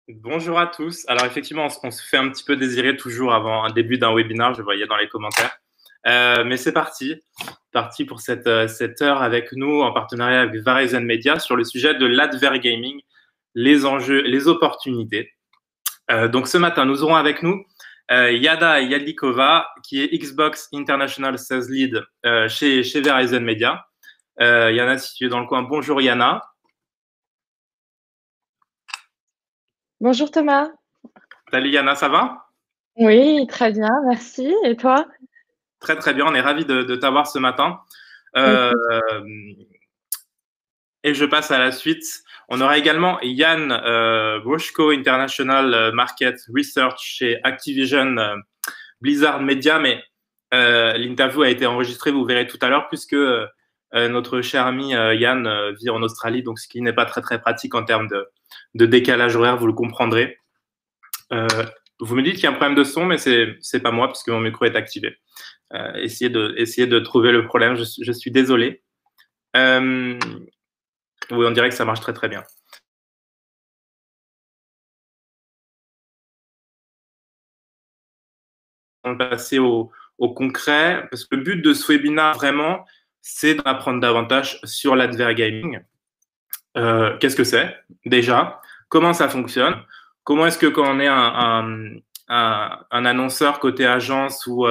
Bonjour à tous. Alors effectivement, on se fait un petit peu désirer toujours avant un début d'un webinaire, je voyais dans les commentaires. Mais c'est parti pour cette heure avec nous en partenariat avec Verizon Media sur le sujet de l'advergaming, les enjeux, les opportunités. Donc ce matin, nous aurons avec nous Yada Yadlikova, qui est Xbox International Sales Lead chez Verizon Media. Yana, si tu es dans le coin, bonjour Yana. Bonjour Thomas. Salut Yana, ça va? Oui, très bien, merci. Et toi? Très très bien, on est ravis de t'avoir ce matin. Euh, Ok. et je passe à la suite. On aura également Yann Broshko, International Market Research chez Activision Blizzard Media, mais l'interview a été enregistrée, vous verrez tout à l'heure, puisque notre cher ami Yann vit en Australie, donc ce qui n'est pas très très pratique en termes de décalage horaire, vous le comprendrez. Vous me dites qu'il y a un problème de son, mais c'est pas moi, puisque mon micro est activé. Essayez de trouver le problème. Je suis désolé. Oui, on dirait que ça marche très très bien. On va passer au concret, parce que le but de ce webinaire, vraiment, c'est d'apprendre davantage sur l'advergaming. Qu'est-ce que c'est déjà? Comment ça fonctionne? Comment est-ce que quand on est un annonceur côté agence ou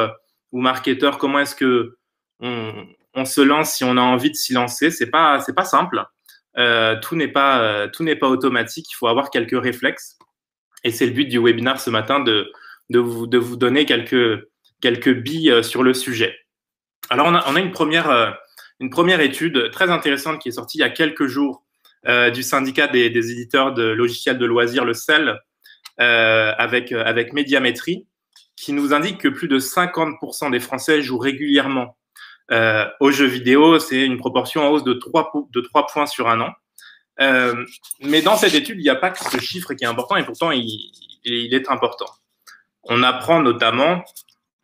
marketeur, comment est-ce que on se lance si on a envie de s'y lancer? C'est pas simple. Tout n'est pas automatique. Il faut avoir quelques réflexes. Et c'est le but du webinaire ce matin de vous donner quelques billes sur le sujet. Alors, on a une première étude très intéressante qui est sortie il y a quelques jours du syndicat des éditeurs de logiciels de loisirs, le CEL, avec Médiamétrie, qui nous indique que plus de 50% des Français jouent régulièrement aux jeux vidéo. C'est une proportion en hausse de 3 points sur un an. Mais dans cette étude, il n'y a pas que ce chiffre qui est important, et pourtant, il est important. On apprend notamment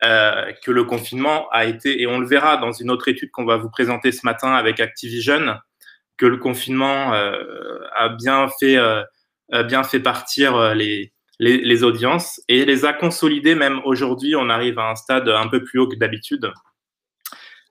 que le confinement a été, et on le verra dans une autre étude qu'on va vous présenter ce matin avec Activision, que le confinement a bien fait partir les audiences et les a consolidées. Même aujourd'hui, on arrive à un stade un peu plus haut que d'habitude.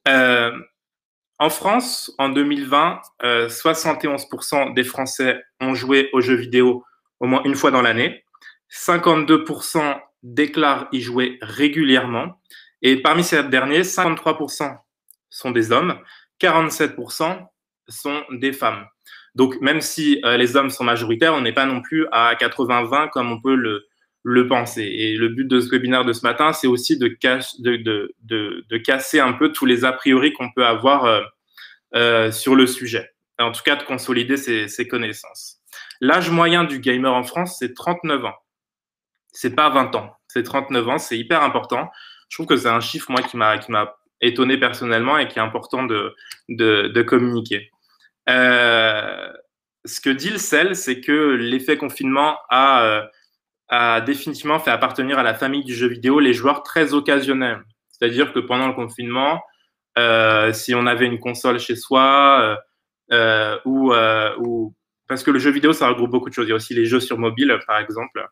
En France, en 2020, 71% des Français ont joué aux jeux vidéo au moins une fois dans l'année. 52% déclarent y jouer régulièrement. Et parmi ces derniers, 53% sont des hommes, 47% sont des femmes. Donc, même si les hommes sont majoritaires, on n'est pas non plus à 80-20 comme on peut le penser. Et le but de ce webinaire de ce matin, c'est aussi de casser un peu tous les a priori qu'on peut avoir sur le sujet. En tout cas, de consolider ses connaissances. L'âge moyen du gamer en France, c'est 39 ans. C'est pas 20 ans, c'est 39 ans, c'est hyper important. Je trouve que c'est un chiffre, moi, qui m'a étonné personnellement et qui est important de communiquer. Ce que dit le CEL, c'est que l'effet confinement a définitivement fait appartenir à la famille du jeu vidéo les joueurs très occasionnels. C'est-à-dire que pendant le confinement, si on avait une console chez soi, ou parce que le jeu vidéo, ça regroupe beaucoup de choses. Il y a aussi les jeux sur mobile, par exemple.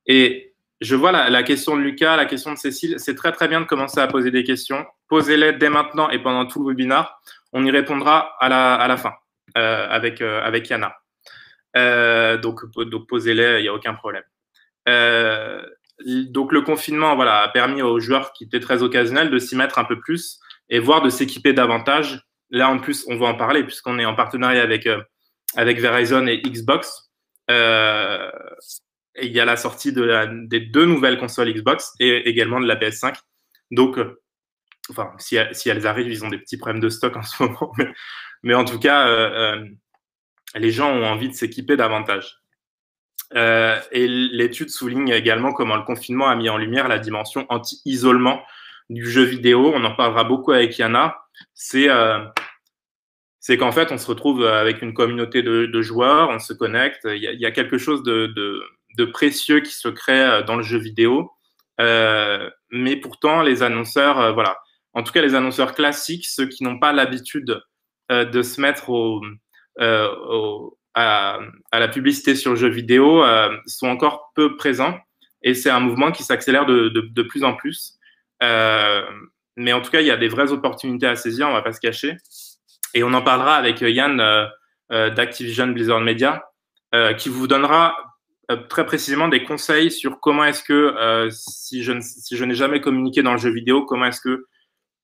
Et je vois la question de Lucas, la question de Cécile. C'est très, très bien de commencer à poser des questions. Posez-les dès maintenant et pendant tout le webinaire. On y répondra à la fin avec Yana. Donc posez-les, il n'y a aucun problème. Donc le confinement, voilà, a permis aux joueurs qui étaient très occasionnels de s'y mettre un peu plus et voire de s'équiper davantage. Là, en plus, on va en parler puisqu'on est en partenariat avec Verizon et Xbox. Et il y a la sortie des deux nouvelles consoles Xbox et également de la PS5. Donc, enfin, si elles arrivent, ils ont des petits problèmes de stock en ce moment. Mais en tout cas, les gens ont envie de s'équiper davantage. Et l'étude souligne également comment le confinement a mis en lumière la dimension anti-isolement du jeu vidéo. On en parlera beaucoup avec Yana. C'est qu'en fait, on se retrouve avec une communauté de joueurs, on se connecte. Il y a quelque chose de précieux qui se crée dans le jeu vidéo. Mais pourtant, les annonceurs, voilà. En tout cas, les annonceurs classiques, ceux qui n'ont pas l'habitude de se mettre à à la publicité sur jeux vidéo sont encore peu présents et c'est un mouvement qui s'accélère de plus en plus. Mais en tout cas, il y a des vraies opportunités à saisir, on ne va pas se cacher. Et on en parlera avec Yann d'Activision Blizzard Media, qui vous donnera très précisément des conseils sur comment est-ce que, si je n'ai jamais communiqué dans le jeu vidéo, comment est-ce que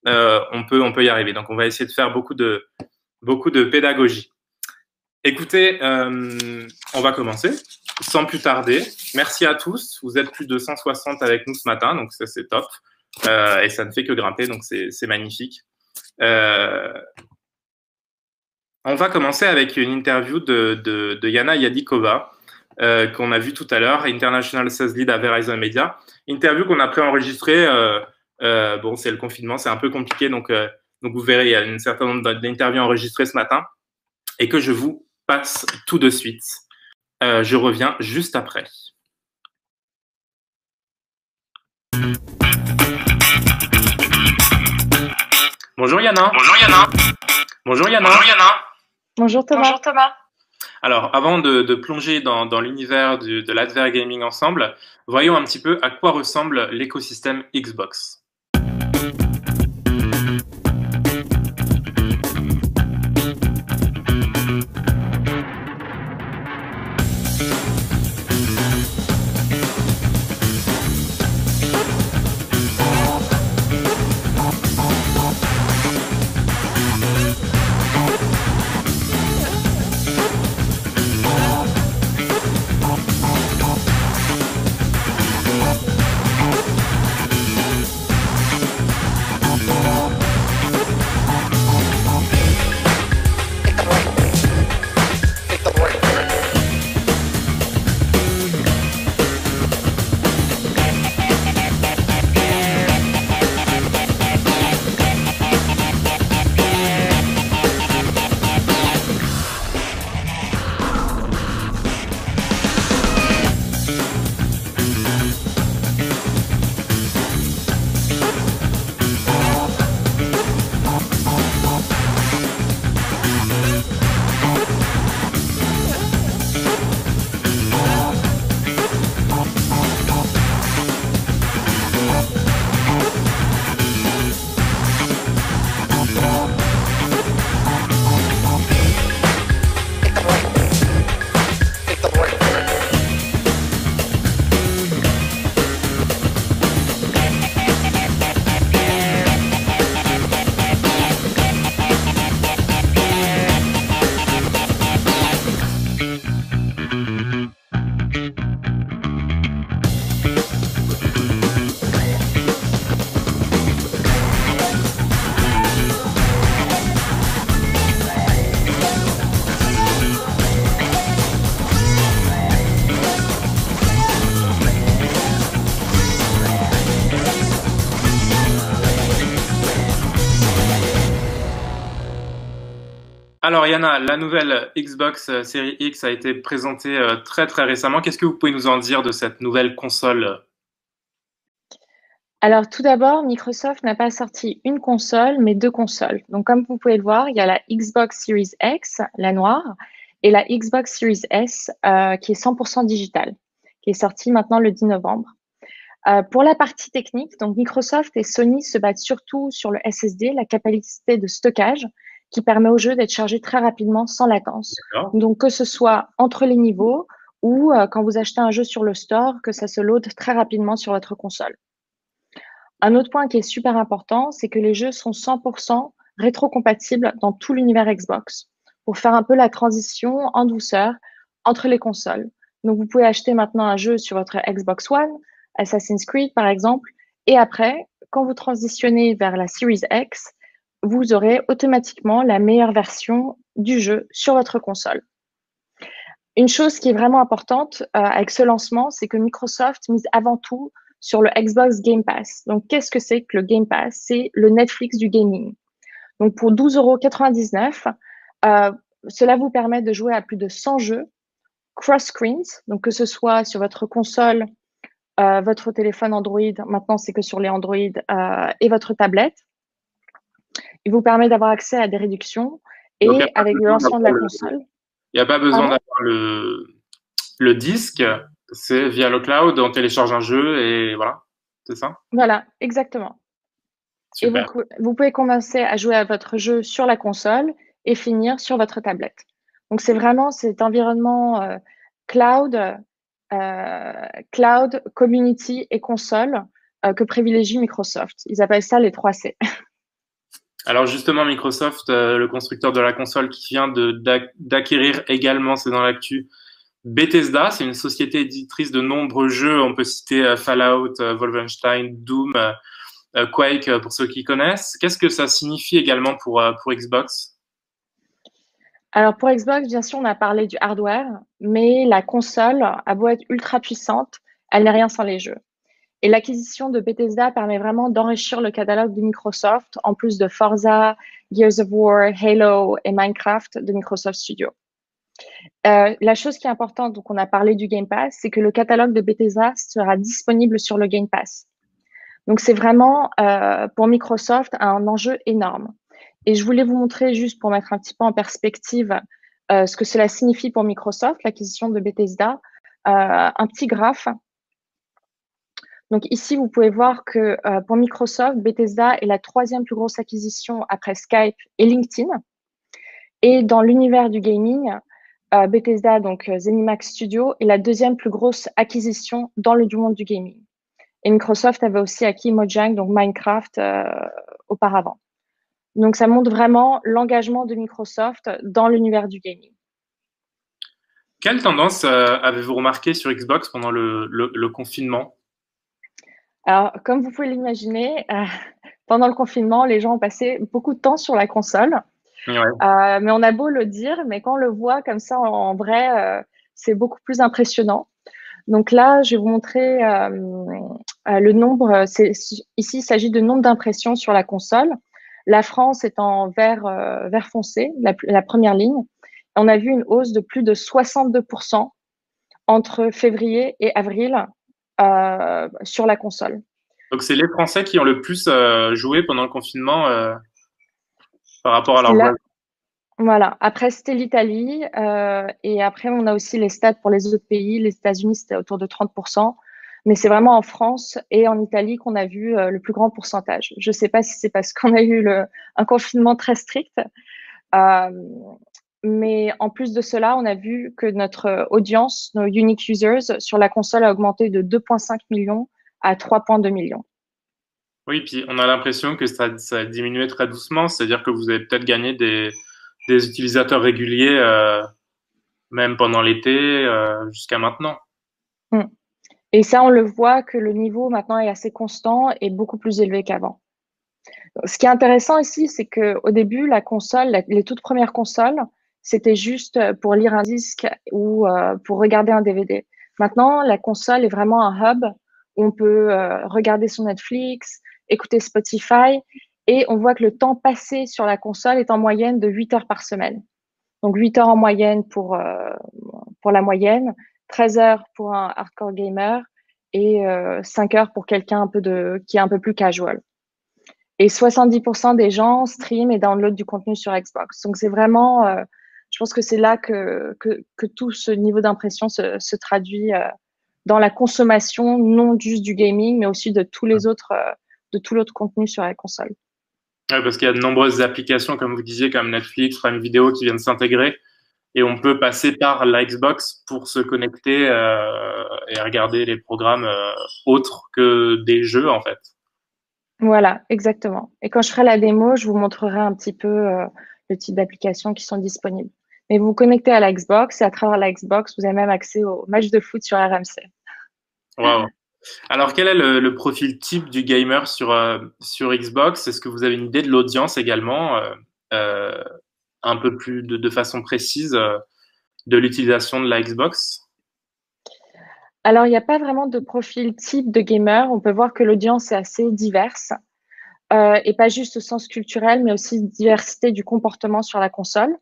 on peut y arriver. Donc, on va essayer de faire beaucoup de pédagogie. Écoutez, on va commencer sans plus tarder. Merci à tous. Vous êtes plus de 160 avec nous ce matin, donc ça, c'est top. Et ça ne fait que grimper, donc c'est magnifique. On va commencer avec une interview de Yana Yadikova, qu'on a vu tout à l'heure, International Sales Lead à Verizon Media. Interview qu'on a préenregistrée. Bon, c'est le confinement, c'est un peu compliqué, donc vous verrez, il y a un certain nombre d'interviews enregistrées ce matin et que je vous passe tout de suite. Je reviens juste après. Bonjour Yana. Bonjour Yana. Bonjour Yana. Bonjour Yana. Bonjour Thomas. Bonjour Thomas. Alors, avant de plonger dans l'univers de l'Adver Gaming ensemble, voyons un petit peu à quoi ressemble l'écosystème Xbox. Alors Yana, la nouvelle Xbox Series X a été présentée très très récemment. Qu'est-ce que vous pouvez nous en dire de cette nouvelle console? Alors tout d'abord, Microsoft n'a pas sorti une console, mais deux consoles. Donc comme vous pouvez le voir, il y a la Xbox Series X, la noire, et la Xbox Series S, qui est 100% digitale, qui est sortie maintenant le 10 novembre. Pour la partie technique, donc Microsoft et Sony se battent surtout sur le SSD, la capacité de stockage, qui permet au jeu d'être chargé très rapidement sans latence. Donc que ce soit entre les niveaux ou quand vous achetez un jeu sur le store, que ça se load très rapidement sur votre console. Un autre point qui est super important, c'est que les jeux sont 100% rétrocompatibles dans tout l'univers Xbox pour faire un peu la transition en douceur entre les consoles. Donc, vous pouvez acheter maintenant un jeu sur votre Xbox One, Assassin's Creed par exemple, et après, quand vous transitionnez vers la Series X, vous aurez automatiquement la meilleure version du jeu sur votre console. Une chose qui est vraiment importante avec ce lancement, c'est que Microsoft mise avant tout sur le Xbox Game Pass. Donc, qu'est-ce que c'est que le Game Pass? C'est le Netflix du gaming. Donc, pour 12,99 €, cela vous permet de jouer à plus de 100 jeux cross-screens, donc que ce soit sur votre console, votre téléphone Android, maintenant c'est que sur les Android, et votre tablette. Il vous permet d'avoir accès à des réductions et avec le lancement de la console. Il n'y a pas besoin Pardon? d'avoir le disque, c'est via le cloud, on télécharge un jeu et voilà, c'est ça? Voilà, exactement. Et Super. vous pouvez commencer à jouer à votre jeu sur la console et finir sur votre tablette. Donc c'est vraiment cet environnement, cloud, cloud, community et console, que privilégie Microsoft. Ils appellent ça les 3 C. Alors justement, Microsoft, le constructeur de la console qui vient d'acquérir également, c'est dans l'actu, Bethesda, c'est une société éditrice de nombreux jeux. On peut citer Fallout, Wolfenstein, Doom, Quake pour ceux qui connaissent. Qu'est-ce que ça signifie également pour Xbox? Alors pour Xbox, bien sûr, on a parlé du hardware, mais la console a beau être ultra puissante, elle n'est rien sans les jeux. Et l'acquisition de Bethesda permet vraiment d'enrichir le catalogue de Microsoft, en plus de Forza, Gears of War, Halo et Minecraft de Microsoft Studio. La chose qui est importante, donc on a parlé du Game Pass, c'est que le catalogue de Bethesda sera disponible sur le Game Pass. Donc c'est vraiment pour Microsoft un enjeu énorme. Et je voulais vous montrer juste pour mettre un petit peu en perspective ce que cela signifie pour Microsoft, l'acquisition de Bethesda, un petit graphe. Donc ici, vous pouvez voir que pour Microsoft, Bethesda est la 3e plus grosse acquisition après Skype et LinkedIn. Et dans l'univers du gaming, Bethesda, donc ZeniMax Studio, est la 2e plus grosse acquisition dans le monde du gaming. Et Microsoft avait aussi acquis Mojang, donc Minecraft, auparavant. Donc ça montre vraiment l'engagement de Microsoft dans l'univers du gaming. Quelle tendance avez-vous remarqué sur Xbox pendant le confinement? Alors, comme vous pouvez l'imaginer, pendant le confinement, les gens ont passé beaucoup de temps sur la console. Ouais. Mais on a beau le dire, mais quand on le voit comme ça en vrai, c'est beaucoup plus impressionnant. Donc là, je vais vous montrer le nombre. Ici, il s'agit de nombre d'impressions sur la console. La France est en vert foncé, la première ligne. On a vu une hausse de plus de 62% entre février et avril sur la console. Donc c'est les Français qui ont le plus joué pendant le confinement par rapport à C'est leurs là, voisins. voilà. Après, c'était l'Italie. Et après, on a aussi les stats pour les autres pays. Les États-Unis, c'était autour de 30%. Mais c'est vraiment en France et en Italie qu'on a vu le plus grand pourcentage. Je ne sais pas si c'est parce qu'on a eu un confinement très strict. Euh, mais en plus de cela, on a vu que notre audience, nos unique users sur la console a augmenté de 2,5 millions à 3,2 millions. Oui, puis on a l'impression que ça a diminué très doucement, c'est-à-dire que vous avez peut-être gagné des utilisateurs réguliers, même pendant l'été, jusqu'à maintenant. Mm. Et ça, on le voit que le niveau maintenant est assez constant et beaucoup plus élevé qu'avant. Ce qui est intéressant ici, c'est qu'au début, la console, les toutes premières consoles, c'était juste pour lire un disque ou pour regarder un DVD. Maintenant, la console est vraiment un hub où on peut regarder son Netflix, écouter Spotify, et on voit que le temps passé sur la console est en moyenne de 8 heures par semaine. Donc 8 heures en moyenne pour la moyenne, 13 heures pour un hardcore gamer et 5 heures pour quelqu'un qui est un peu plus casual. Et 70% des gens stream et download du contenu sur Xbox. Donc c'est vraiment, je pense que c'est là que tout ce niveau d'impression se traduit dans la consommation, non juste du gaming, mais aussi de de tout l'autre contenu sur la console. Ouais, parce qu'il y a de nombreuses applications, comme vous disiez, comme Netflix, Prime Video, qui viennent s'intégrer, et on peut passer par la Xbox pour se connecter et regarder les programmes autres que des jeux, en fait. Voilà, exactement. Et quand je ferai la démo, je vous montrerai un petit peu le type d'applications qui sont disponibles. Mais vous vous connectez à la Xbox et à travers la Xbox, vous avez même accès aux matchs de foot sur RMC. Waouh. Alors, quel est le profil type du gamer sur Xbox? Est-ce que vous avez une idée de l'audience également, euh, un peu plus de façon précise de l'utilisation de la Xbox? Alors, il n'y a pas vraiment de profil type de gamer. On peut voir que l'audience est assez diverse et pas juste au sens culturel, mais aussi diversité du comportement sur la console.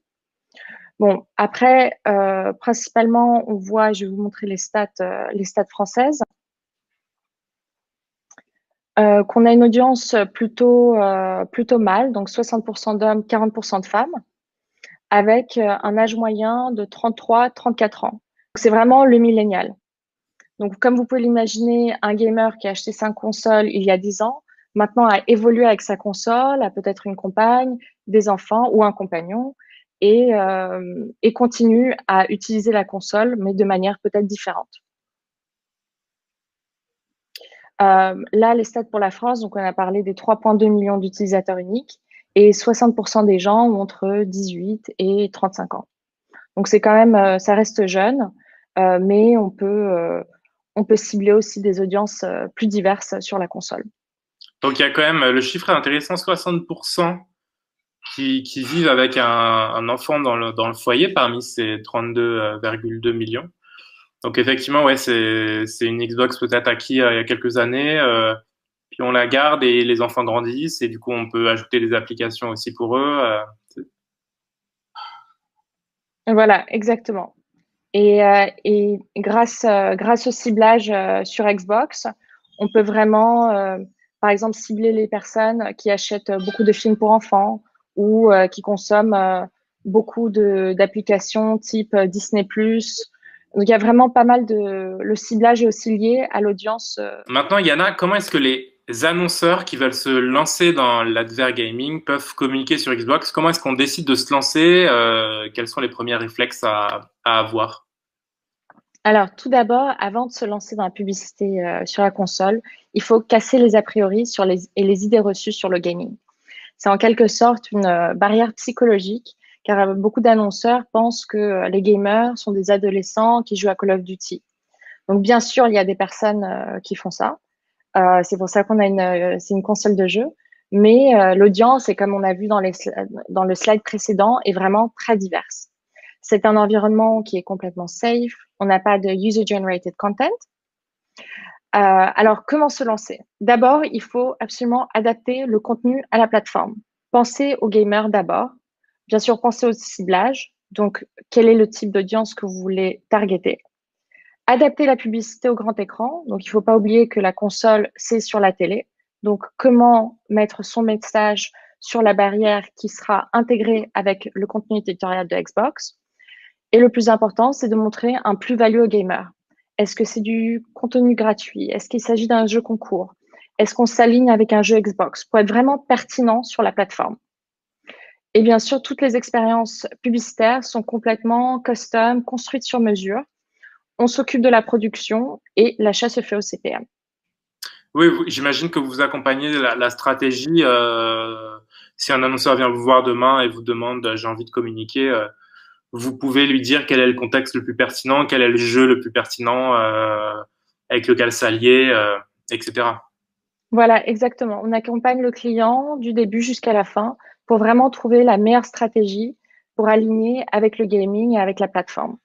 Bon, après, principalement, on voit, je vais vous montrer les stats françaises, qu'on a une audience plutôt mâle, donc 60% d'hommes, 40% de femmes. avec un âge moyen de 33-34 ans. C'est vraiment le millénial. Donc, comme vous pouvez l'imaginer, un gamer qui a acheté sa console il y a 10 ans, maintenant a évolué avec sa console, a peut-être une compagne, des enfants ou un compagnon, et continue à utiliser la console, mais de manière peut-être différente. Là, les stats pour la France, donc on a parlé des 3,2 millions d'utilisateurs uniques, et 60% des gens ont entre 18 et 35 ans. Donc c'est quand même, ça reste jeune, mais on peut cibler aussi des audiences plus diverses sur la console. Donc il y a quand même le chiffre est intéressant, 60% qui vivent avec un enfant dans le foyer parmi ces 32,2 millions. Donc effectivement, ouais, c'est une Xbox peut-être acquis il y a quelques années, puis on la garde et les enfants grandissent et du coup on peut ajouter des applications aussi pour eux. Voilà, exactement. Et grâce au ciblage sur Xbox, on peut vraiment, par exemple, cibler les personnes qui achètent beaucoup de films pour enfants ou qui consomment beaucoup d'applications type Disney+. Donc, il y a vraiment pas mal de... Le ciblage est aussi lié à l'audience. Maintenant, Yana, comment est-ce que les annonceurs qui veulent se lancer dans l'advert gaming peuvent communiquer sur Xbox? Comment est-ce qu'on décide de se lancer? Quels sont les premiers réflexes à avoir? Alors, tout d'abord, avant de se lancer dans la publicité sur la console, il faut casser les a priori et les idées reçues sur le gaming. C'est en quelque sorte une barrière psychologique, car beaucoup d'annonceurs pensent que les gamers sont des adolescents qui jouent à Call of Duty. Donc, bien sûr, il y a des personnes qui font ça. C'est pour ça qu'on a c'est une console de jeu. Mais l'audience, et comme on a vu dans dans le slide précédent, est vraiment très diverse. C'est un environnement qui est complètement safe. On n'a pas de user-generated content. Alors, comment se lancer? D'abord, il faut absolument adapter le contenu à la plateforme. Pensez aux gamers d'abord. Bien sûr, pensez au ciblage. Donc, quel est le type d'audience que vous voulez targeter? Adapter la publicité au grand écran. Donc, il ne faut pas oublier que la console, c'est sur la télé. Donc, comment mettre son message sur la barrière qui sera intégrée avec le contenu éditorial de Xbox. Et le plus important, c'est de montrer un plus-value aux gamers. Est-ce que c'est du contenu gratuit? Est-ce qu'il s'agit d'un jeu concours? Est-ce qu'on s'aligne avec un jeu Xbox pour être vraiment pertinent sur la plateforme? Et bien sûr, toutes les expériences publicitaires sont complètement custom, construites sur mesure. On s'occupe de la production et l'achat se fait au CPM. Oui, j'imagine que vous accompagnez la stratégie. Si un annonceur vient vous voir demain et vous demande, j'ai envie de communiquer, vous pouvez lui dire quel est le contexte le plus pertinent, quel est le jeu le plus pertinent avec lequel s'allier, etc. Voilà, exactement. On accompagne le client du début jusqu'à la fin pour vraiment trouver la meilleure stratégie pour aligner avec le gaming et avec la plateforme.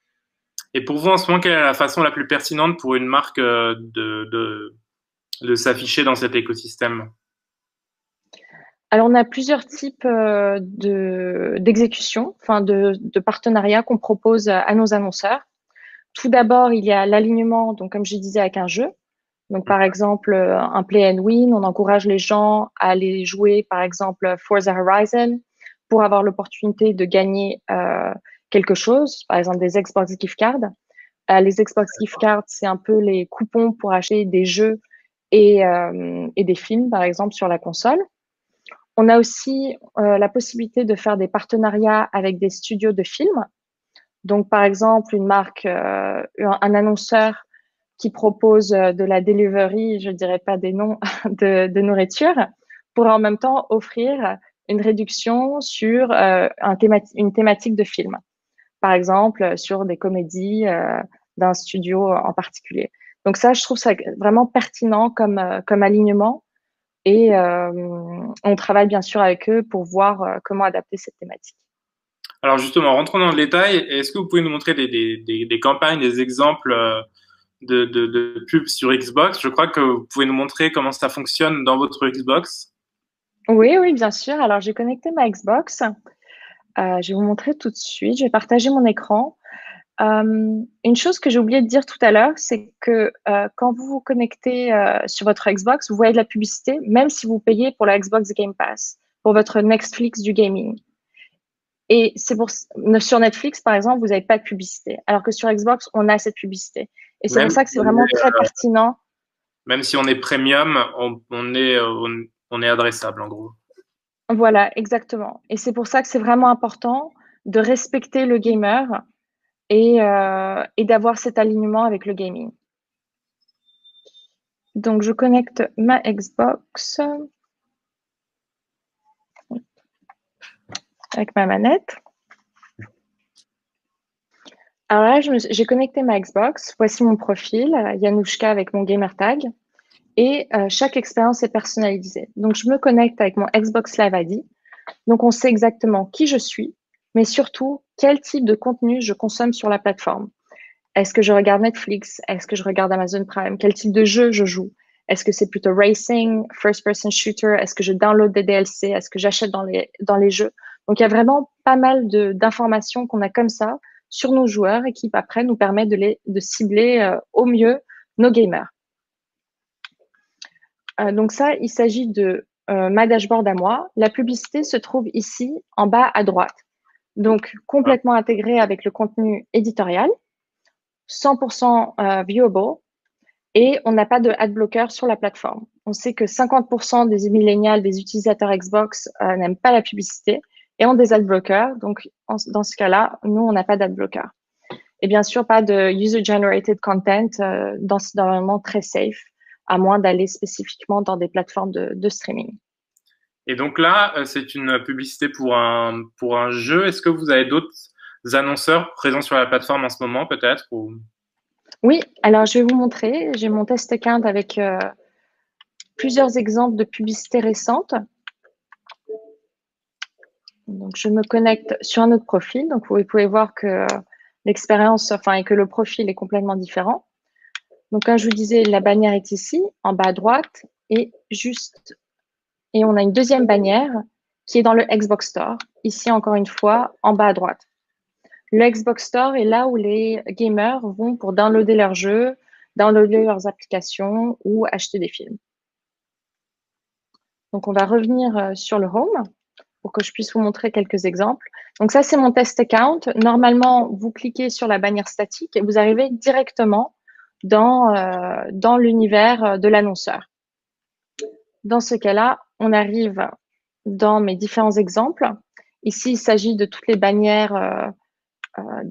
Et pour vous, en ce moment, quelle est la façon la plus pertinente pour une marque de s'afficher dans cet écosystème? Alors, on a plusieurs types d'exécution, enfin de partenariats qu'on propose à nos annonceurs. Tout d'abord, il y a l'alignement, donc comme je disais, avec un jeu. Donc, par exemple, un play and win, on encourage les gens à aller jouer, par exemple, Forza Horizon pour avoir l'opportunité de gagner quelque chose, par exemple des Xbox gift cards. Les Xbox gift cards, c'est un peu les coupons pour acheter des jeux et des films, par exemple, sur la console. On a aussi la possibilité de faire des partenariats avec des studios de films. Donc, par exemple, une marque, un annonceur qui propose de la delivery, je ne dirais pas des noms, de nourriture, pourrait en même temps offrir une réduction sur une thématique de film. Par exemple, sur des comédies d'un studio en particulier. Donc ça, je trouve ça vraiment pertinent comme alignement. Et on travaille bien sûr avec eux pour voir comment adapter cette thématique. Alors justement, rentrons dans le détail. Est-ce que vous pouvez nous montrer des campagnes, des exemples de pubs sur Xbox? Je crois que vous pouvez nous montrer comment ça fonctionne dans votre Xbox. Oui, oui, bien sûr. Alors, j'ai connecté ma Xbox. Je vais vous montrer tout de suite. Je vais partager mon écran. Une chose que j'ai oublié de dire tout à l'heure, c'est que quand vous vous connectez sur votre Xbox, vous voyez de la publicité, même si vous payez pour la Xbox Game Pass, pour votre Netflix du gaming. Et c'est pour sur Netflix, par exemple, vous n'avez pas de publicité, alors que sur Xbox, on a cette publicité. Et c'est pour ça que c'est vraiment très pertinent. Même si on est premium, on est adressable en gros. Voilà, exactement. Et c'est pour ça que c'est vraiment important de respecter le gamer et d'avoir cet alignement avec le gaming. Donc, je connecte ma Xbox avec ma manette. Alors là, j'ai connecté ma Xbox. Voici mon profil, Yanouchka avec mon gamer tag. Et chaque expérience est personnalisée. Donc, je me connecte avec mon Xbox Live ID. Donc, on sait exactement qui je suis, mais surtout, quel type de contenu je consomme sur la plateforme. Est-ce que je regarde Netflix? Est-ce que je regarde Amazon Prime? Quel type de jeu je joue? Est-ce que c'est plutôt racing, first-person shooter? Est-ce que je download des DLC? Est-ce que j'achète dans les jeux? Donc, il y a vraiment pas mal d'informations qu'on a comme ça sur nos joueurs et qui, après, nous permettent de cibler au mieux nos gamers. Donc ça, il s'agit de ma dashboard à moi. La publicité se trouve ici, en bas à droite. Donc, complètement intégrée avec le contenu éditorial, 100% viewable, et on n'a pas de ad blocker sur la plateforme. On sait que 50% des millénials, des utilisateurs Xbox n'aiment pas la publicité et ont des ad blockers. Donc, dans ce cas-là, nous, on n'a pas d'ad blocker. Et bien sûr, pas de user-generated content dans cet environnement très safe, à moins d'aller spécifiquement dans des plateformes de streaming. Et donc là, c'est une publicité pour un jeu. Est-ce que vous avez d'autres annonceurs présents sur la plateforme en ce moment, peut-être ou... Oui, alors je vais vous montrer. J'ai mon test account avec plusieurs exemples de publicités récentes. Donc, je me connecte sur un autre profil. Donc, vous pouvez voir que l'expérience, et que le profil est complètement différent. Donc, comme je vous disais, la bannière est ici, en bas à droite, et on a une deuxième bannière qui est dans le Xbox Store, ici encore une fois, en bas à droite. Le Xbox Store est là où les gamers vont pour downloader leurs jeux, downloader leurs applications ou acheter des films. Donc, on va revenir sur le Home pour que je puisse vous montrer quelques exemples. Donc, ça, c'est mon test account. Normalement, vous cliquez sur la bannière statique et vous arrivez directement dans l'univers de l'annonceur. Dans ce cas-là, on arrive dans mes différents exemples. Ici, il s'agit de toutes les bannières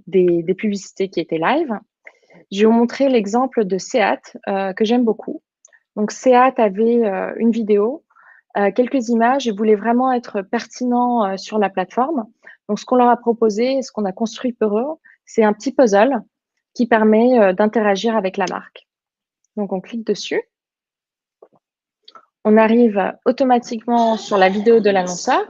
des publicités qui étaient live. Je vais vous montrer l'exemple de Seat que j'aime beaucoup. Donc, Seat avait une vidéo, quelques images et voulait vraiment être pertinent sur la plateforme. Donc, ce qu'on leur a proposé, ce qu'on a construit pour eux, c'est un petit puzzle qui permet d'interagir avec la marque. Donc, on clique dessus. On arrive automatiquement sur la vidéo de l'annonceur.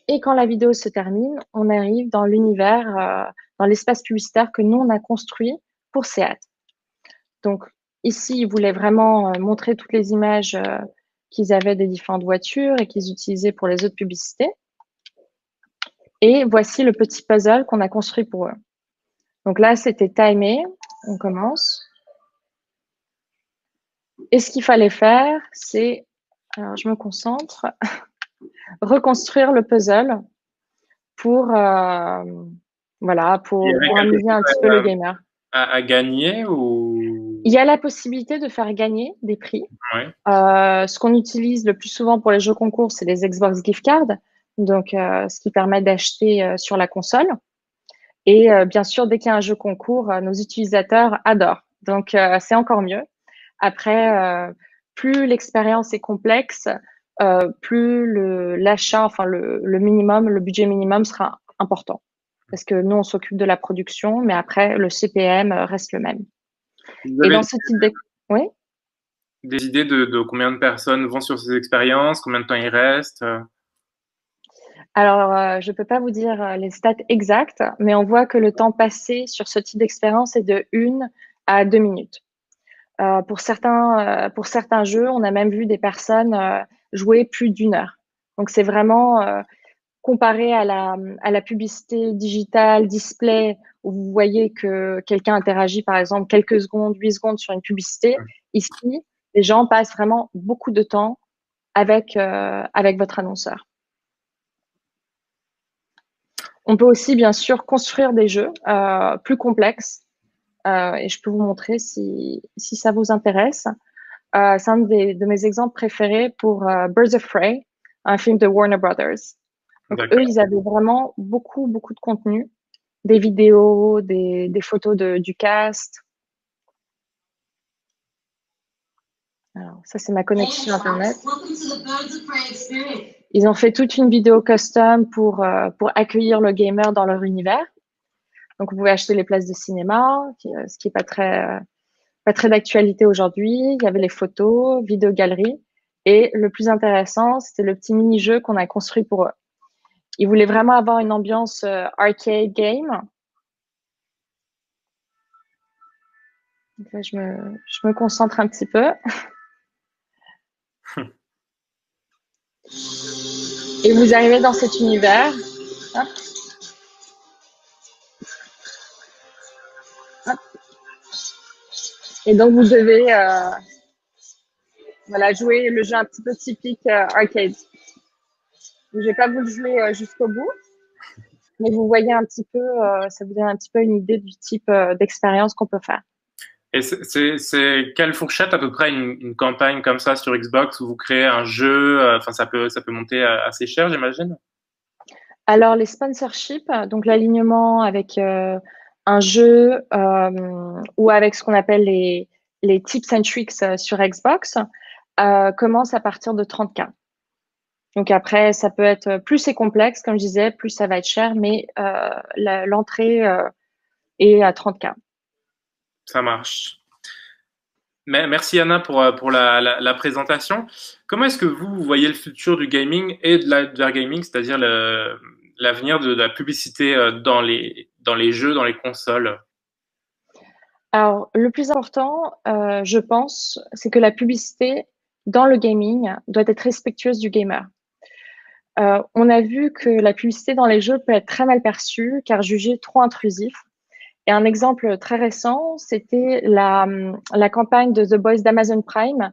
Et quand la vidéo se termine, on arrive dans l'univers, dans l'espace publicitaire que nous, on a construit pour Seat. Donc, ici, ils voulaient vraiment montrer toutes les images qu'ils avaient des différentes voitures et qu'ils utilisaient pour les autres publicités. Et voici le petit puzzle qu'on a construit pour eux. Donc là, c'était timé. On commence. Et ce qu'il fallait faire, c'est, alors je me concentre, reconstruire le puzzle pour, voilà, pour amuser un petit peu le gamer. À gagner ou... Il y a la possibilité de faire gagner des prix. Ouais. Ce qu'on utilise le plus souvent pour les jeux concours, c'est les Xbox Gift Cards, donc ce qui permet d'acheter sur la console. Et bien sûr, dès qu'il y a un jeu concours, nos utilisateurs adorent. Donc, c'est encore mieux. Après, plus l'expérience est complexe, plus l'achat, enfin le minimum, le budget minimum sera important. Parce que nous, on s'occupe de la production, mais après, le CPM reste le même. Et dans ce type de... Oui? Des idées de combien de personnes vont sur ces expériences, combien de temps ils restent? Alors, je ne peux pas vous dire les stats exactes, mais on voit que le temps passé sur ce type d'expérience est de 1 à 2 minutes. Pour certains jeux, on a même vu des personnes jouer plus d'1 heure. Donc, c'est vraiment comparé à la publicité digitale, display, où vous voyez que quelqu'un interagit, par exemple, quelques secondes, 8 secondes sur une publicité. Ici, les gens passent vraiment beaucoup de temps avec votre annonceur. On peut aussi, bien sûr, construire des jeux plus complexes. Et je peux vous montrer si ça vous intéresse. C'est un de mes exemples préférés pour Birds of Prey, un film de Warner Brothers. Donc, eux, ils avaient vraiment beaucoup de contenu, des vidéos, des photos du cast. Alors, ça, c'est ma connexion Internet. Ils ont fait toute une vidéo custom pour accueillir le gamer dans leur univers. Donc, vous pouvez acheter les places de cinéma, ce qui est pas très d'actualité aujourd'hui. Il y avait les photos, vidéo-galerie. Et le plus intéressant, c'était le petit mini-jeu qu'on a construit pour eux. Ils voulaient vraiment avoir une ambiance arcade game. Donc là, je me concentre un petit peu. Et vous arrivez dans cet univers. Hop. Hop. Et donc, vous devez voilà, jouer le jeu un petit peu typique arcade. Je ne vais pas vous le jouer jusqu'au bout, mais vous voyez un petit peu, ça vous donne un petit peu une idée du type d'expérience qu'on peut faire. Et c'est quelle fourchette à peu près une campagne comme ça sur Xbox où vous créez un jeu, enfin ça peut monter assez cher, j'imagine. Alors les sponsorships, donc l'alignement avec un jeu ou avec ce qu'on appelle les tips and tricks sur Xbox commence à partir de 30K. Donc après, ça peut être plus c'est complexe, comme je disais, plus ça va être cher, mais l'entrée est à 30K. Ça marche. Merci Anna pour la présentation. Comment est-ce que vous voyez le futur du gaming et de la gaming, c'est-à-dire l'avenir de la publicité dans les jeux, dans les consoles? Alors, le plus important, je pense, c'est que la publicité dans le gaming doit être respectueuse du gamer. On a vu que la publicité dans les jeux peut être très mal perçue car jugée trop intrusive. Et un exemple très récent, c'était la campagne de The Boys d'Amazon Prime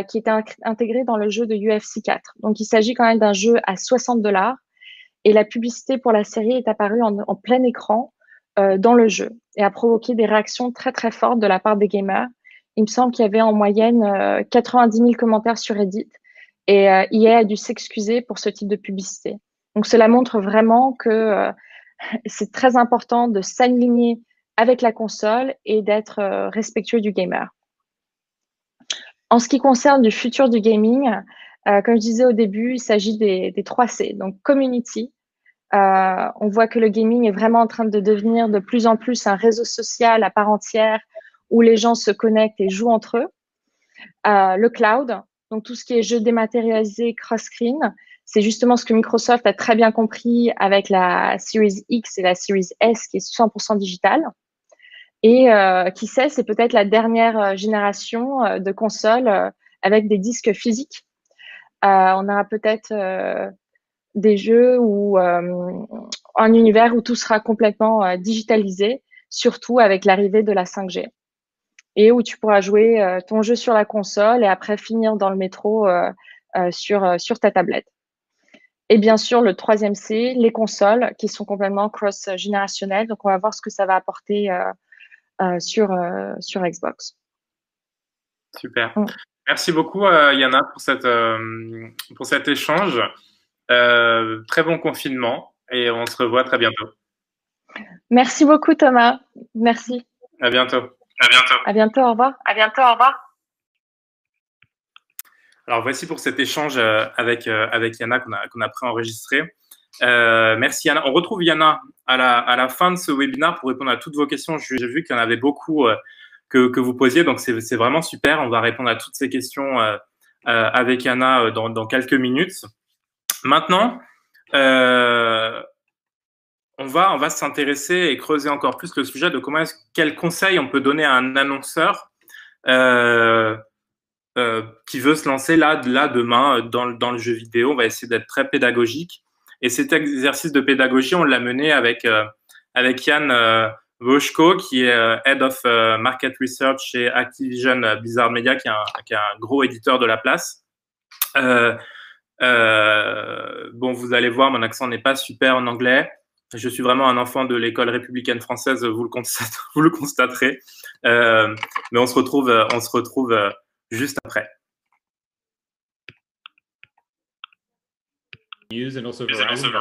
qui était intégrée dans le jeu de UFC 4. Donc, il s'agit quand même d'un jeu à $60 et la publicité pour la série est apparue en plein écran dans le jeu et a provoqué des réactions très, très fortes de la part des gamers. Il me semble qu'il y avait en moyenne 90 000 commentaires sur Reddit et EA a dû s'excuser pour ce type de publicité. Donc, cela montre vraiment que c'est très important de s'aligner avec la console et d'être respectueux du gamer. En ce qui concerne du futur du gaming, comme je disais au début, il s'agit des 3C, donc community. On voit que le gaming est vraiment en train de devenir de plus en plus un réseau social à part entière où les gens se connectent et jouent entre eux. Le cloud, donc tout ce qui est jeux dématérialisés, cross-screen, c'est justement ce que Microsoft a très bien compris avec la Series X et la Series S qui est 100% digitale. Et qui sait, c'est peut-être la dernière génération de consoles avec des disques physiques. On aura peut-être des jeux ou un univers où tout sera complètement digitalisé, surtout avec l'arrivée de la 5G. Et où tu pourras jouer ton jeu sur la console et après finir dans le métro sur ta tablette. Et bien sûr, le troisième C, les consoles qui sont complètement cross-générationnelles. Donc, on va voir ce que ça va apporter sur Xbox. Super. Merci beaucoup Yana pour cet échange. Très bon confinement et on se revoit très bientôt. Merci beaucoup Thomas. Merci. À bientôt. À bientôt. À bientôt, au revoir. À bientôt, au revoir. Alors voici pour cet échange avec Yana qu'on a préenregistré. Merci Yana. On retrouve Yana à la fin de ce webinaire pour répondre à toutes vos questions. J'ai vu qu'il y en avait beaucoup que vous posiez, donc c'est vraiment super. On va répondre à toutes ces questions avec Yana dans quelques minutes. Maintenant, on va s'intéresser et creuser encore plus le sujet de quel conseil on peut donner à un annonceur qui veut se lancer là demain dans le jeu vidéo. On va essayer d'être très pédagogique. Et cet exercice de pédagogie, on l'a mené avec Yann Voshko, qui est Head of Market Research chez Activision Blizzard Media, qui est un gros éditeur de la place. Bon, vous allez voir, mon accent n'est pas super en anglais. Je suis vraiment un enfant de l'école républicaine française, vous le constaterez. Mais on se retrouve juste après. News and also Verizon.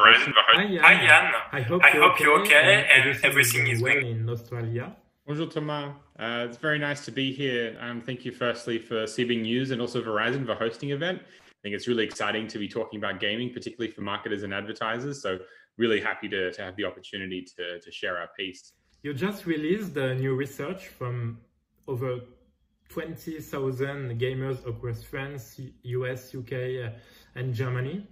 Hi Yann. I hope you're okay and everything is well in Australia. Bonjour Thomas, it's very nice to be here. Thank you firstly for CB News and also Verizon for hosting the event. I think it's really exciting to be talking about gaming, particularly for marketers and advertisers. So really happy to have the opportunity to share our piece. You just released a new research from over 20,000 gamers across France, US, UK, and Germany.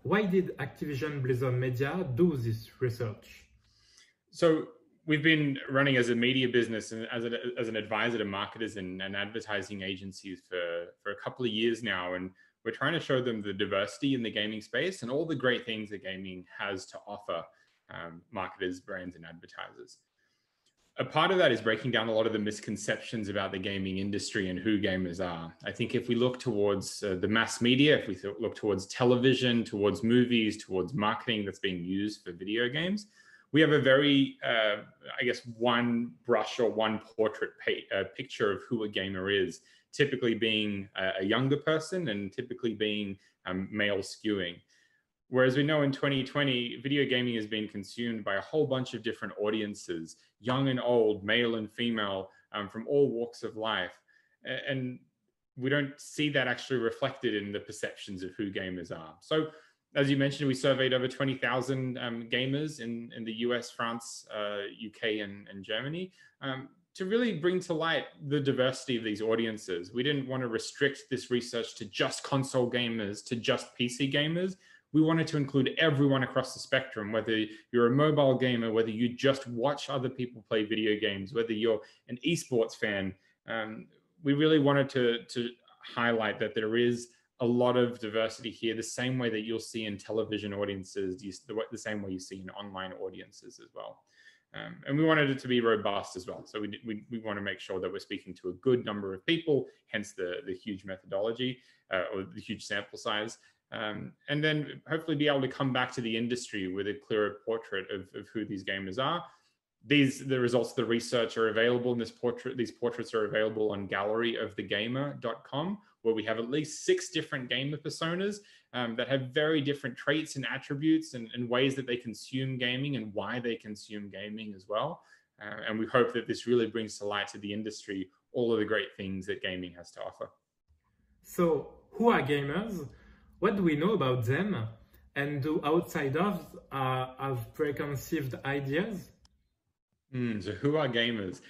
Why did Activision Blizzard Media do this research? So we've been running as a media business and as an advisor to marketers and advertising agencies for a couple of years now. And we're trying to show them the diversity in the gaming space and all the great things that gaming has to offer marketers, brands, and advertisers. A part of that is breaking down a lot of the misconceptions about the gaming industry and who gamers are. I think if we look towards the mass media, if we look towards television, towards movies, towards marketing that's being used for video games, we have a very, I guess, one brush or one portrait picture of who a gamer is, typically being a younger person and typically being male skewing. Whereas we know in 2020, video gaming has been consumed by a whole bunch of different audiences, young and old, male and female, from all walks of life. And we don't see that actually reflected in the perceptions of who gamers are. So as you mentioned, we surveyed over 20,000 gamers in the US, France, UK, and Germany to really bring to light the diversity of these audiences. We didn't want to restrict this research to just console gamers, to just PC gamers. We wanted to include everyone across the spectrum, whether you're a mobile gamer, whether you just watch other people play video games, whether you're an esports fan. We really wanted to highlight that there is a lot of diversity here, the same way that you'll see in television audiences, the same way you see in online audiences as well. And we wanted it to be robust as well. So we want to make sure that we're speaking to a good number of people, hence the huge methodology or the huge sample size. And then hopefully be able to come back to the industry with a clearer portrait of who these gamers are. The results of the research are available in these portraits are available on galleryofthegamer.com, where we have at least 6 different gamer personas that have very different traits and attributes and ways that they consume gaming and why they consume gaming as well. And we hope that this really brings to light to the industry all of the great things that gaming has to offer. So who are gamers? What do we know about them? And do outsiders have preconceived ideas? So who are gamers?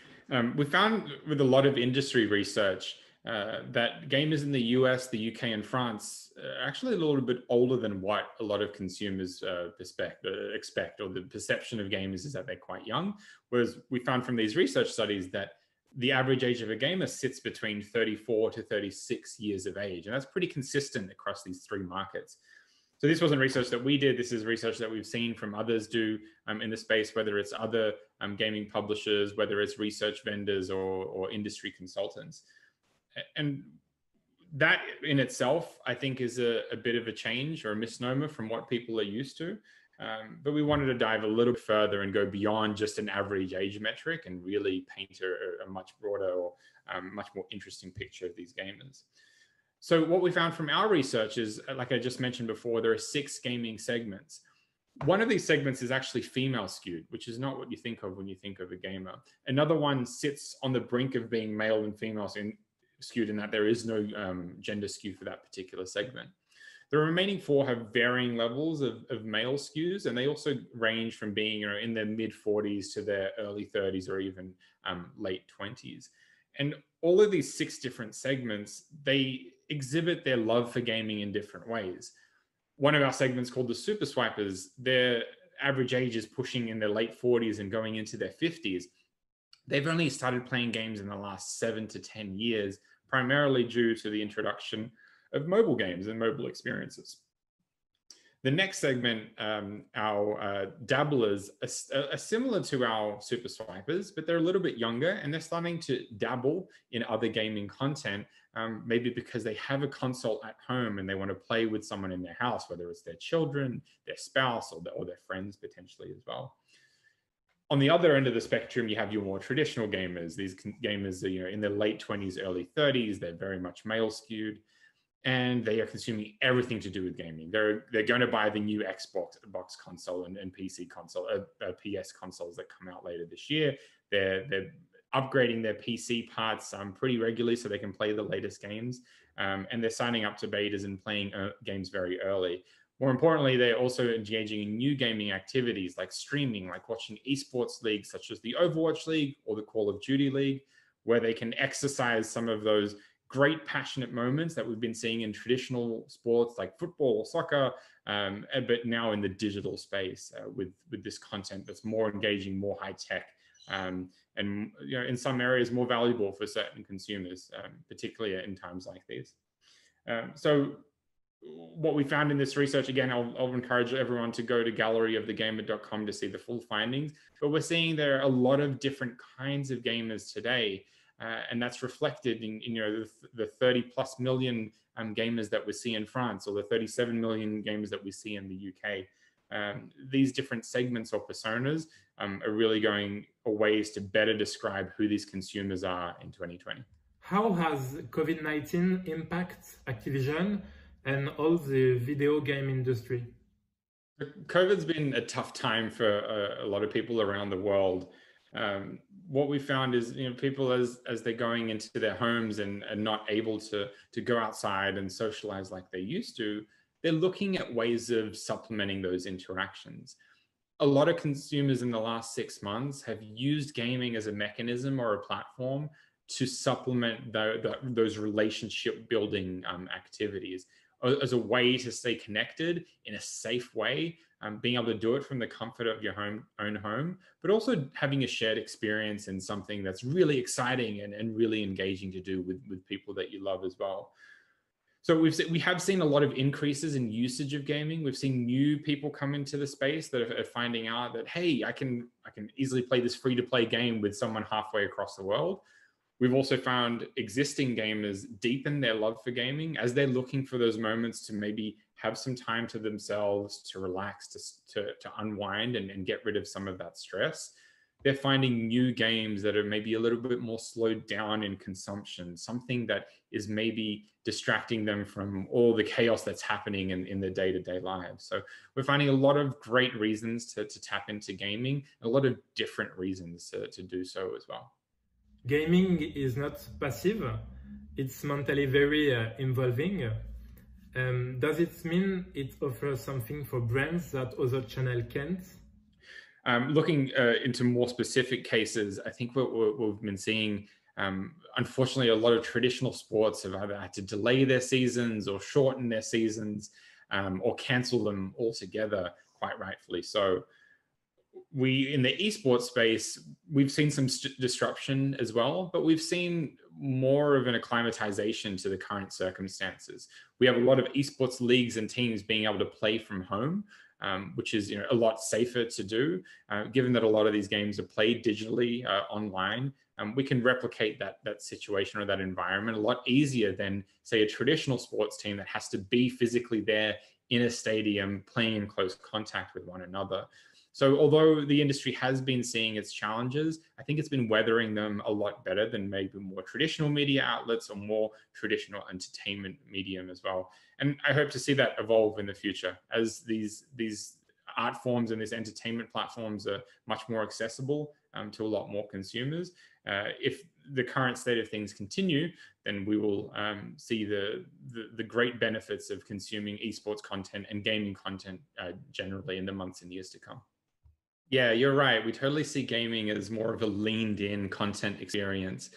We found with a lot of industry research that gamers in the US, the UK, and France are actually a little bit older than what a lot of consumers expect, or the perception of gamers is that they're quite young. Whereas we found from these research studies that the average age of a gamer sits between 34 to 36 years of age. And that's pretty consistent across these 3 markets. So this wasn't research that we did. This is research that we've seen from others do in the space, whether it's other gaming publishers, whether it's research vendors or industry consultants. And that in itself, I think, is a bit of a change or a misnomer from what people are used to. But we wanted to dive a little bit further and go beyond just an average age metric and really paint a much broader or much more interesting picture of these gamers. So what we found from our research is, like I just mentioned before, there are 6 gaming segments. One of these segments is actually female skewed, which is not what you think of when you think of a gamer. Another one sits on the brink of being male and female skewed in that there is no gender skew for that particular segment. The remaining 4 have varying levels of male skews, and they also range from being in their mid-40s to their early 30s or even late 20s. And all of these 6 different segments, they exhibit their love for gaming in different ways. One of our segments called the Super Swipers, their average age is pushing in their late 40s and going into their 50s. They've only started playing games in the last 7 to 10 years, primarily due to the introduction of mobile games and mobile experiences. The next segment, our dabblers are similar to our super swipers, but they're a little bit younger and they're starting to dabble in other gaming content, maybe because they have a console at home and they want to play with someone in their house, whether it's their children, their spouse, or their friends potentially as well. On the other end of the spectrum, you have your more traditional gamers. These gamers are, in their late 20s, early 30s. They're very much male skewed, and they are consuming everything to do with gaming. They're going to buy the new Xbox console and PC console, PS consoles that come out later this year. They're upgrading their PC parts pretty regularly so they can play the latest games, and they're signing up to betas and playing games very early. More importantly, they're also engaging in new gaming activities like streaming, like watching esports leagues such as the Overwatch League or the Call of Duty League, where they can exercise some of those great passionate moments that we've been seeing in traditional sports like football or soccer, but now in the digital space with this content that's more engaging, more high tech, and in some areas more valuable for certain consumers, particularly in times like these. So what we found in this research, again, I'll encourage everyone to go to galleryofthegamer.com to see the full findings, but we're seeing there are a lot of different kinds of gamers today, and that's reflected in the 30 plus million gamers that we see in France, or the 37 million gamers that we see in the UK. These different segments or personas are really going ways to better describe who these consumers are in 2020. How has COVID-19 impacted Activision and all the video game industry? COVID's been a tough time for a lot of people around the world. What we found is, people as they're going into their homes and not able to go outside and socialize like they used to, they're looking at ways of supplementing those interactions. A lot of consumers in the last 6 months have used gaming as a mechanism or a platform to supplement those relationship building activities, as a way to stay connected in a safe way, being able to do it from the comfort of your own home, but also having a shared experience in something that's really exciting and really engaging to do with people that you love as well. So we have seen a lot of increases in usage of gaming. We've seen new people come into the space that are finding out that, hey, I can easily play this free-to-play game with someone halfway across the world. We've also found existing gamers deepen their love for gaming as they're looking for those moments to maybe have some time to themselves, to relax, to unwind and get rid of some of that stress. They're finding new games that are maybe a little bit more slowed down in consumption, something that is maybe distracting them from all the chaos that's happening in their day-to-day lives. So we're finding a lot of great reasons to tap into gaming, and a lot of different reasons to do so as well. Gaming is not passive, it's mentally very involving. Does it mean it offers something for brands that other channels can't? Looking into more specific cases, I think what we've been seeing, unfortunately, a lot of traditional sports have either had to delay their seasons or shorten their seasons, or cancel them altogether, quite rightfully so. In the esports space, we've seen some disruption as well, but we've seen more of an acclimatization to the current circumstances. We have a lot of esports leagues and teams being able to play from home, which is a lot safer to do, given that a lot of these games are played digitally online. We can replicate that situation or that environment a lot easier than, say, a traditional sports team that has to be physically there in a stadium playing in close contact with one another. So although the industry has been seeing its challenges, I think it's been weathering them a lot better than maybe more traditional media outlets or more traditional entertainment medium as well. And I hope to see that evolve in the future as these art forms and these entertainment platforms are much more accessible to a lot more consumers. If the current state of things continue, then we will see the great benefits of consuming esports content and gaming content generally in the months and years to come. Yeah, you're right. We totally see gaming as more of a leaned-in content experience,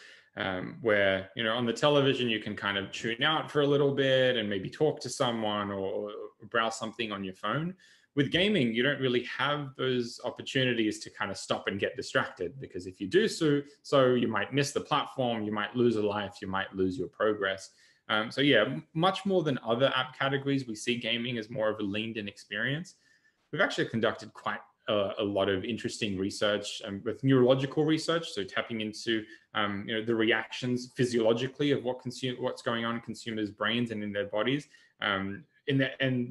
where, on the television, you can kind of tune out for a little bit and maybe talk to someone or browse something on your phone. With gaming, you don't really have those opportunities to kind of stop and get distracted, because if you do so you might miss the platform, you might lose a life, you might lose your progress. So yeah, much more than other app categories, we see gaming as more of a leaned-in experience. We've actually conducted quite a lot of interesting research with neurological research, so tapping into the reactions physiologically of what's going on in consumers' brains and in their bodies, and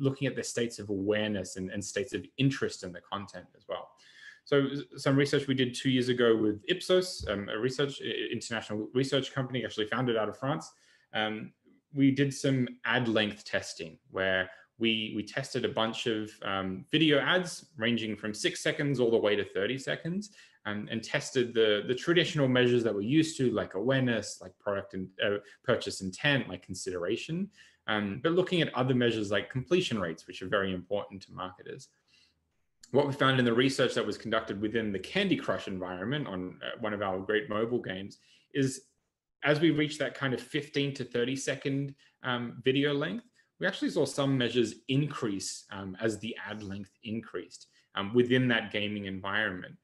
looking at their states of awareness and states of interest in the content as well. So some research we did 2 years ago with Ipsos, a international research company, actually founded out of France. We did some ad length testing where we tested a bunch of video ads ranging from 6 seconds all the way to 30 seconds, and tested the traditional measures that we're used to, like awareness, like product and purchase intent, like consideration, but looking at other measures like completion rates, which are very important to marketers. What we found in the research that was conducted within the Candy Crush environment on one of our great mobile games is, as we reached that kind of 15 to 30 second video length, we actually saw some measures increase as the ad length increased within that gaming environment.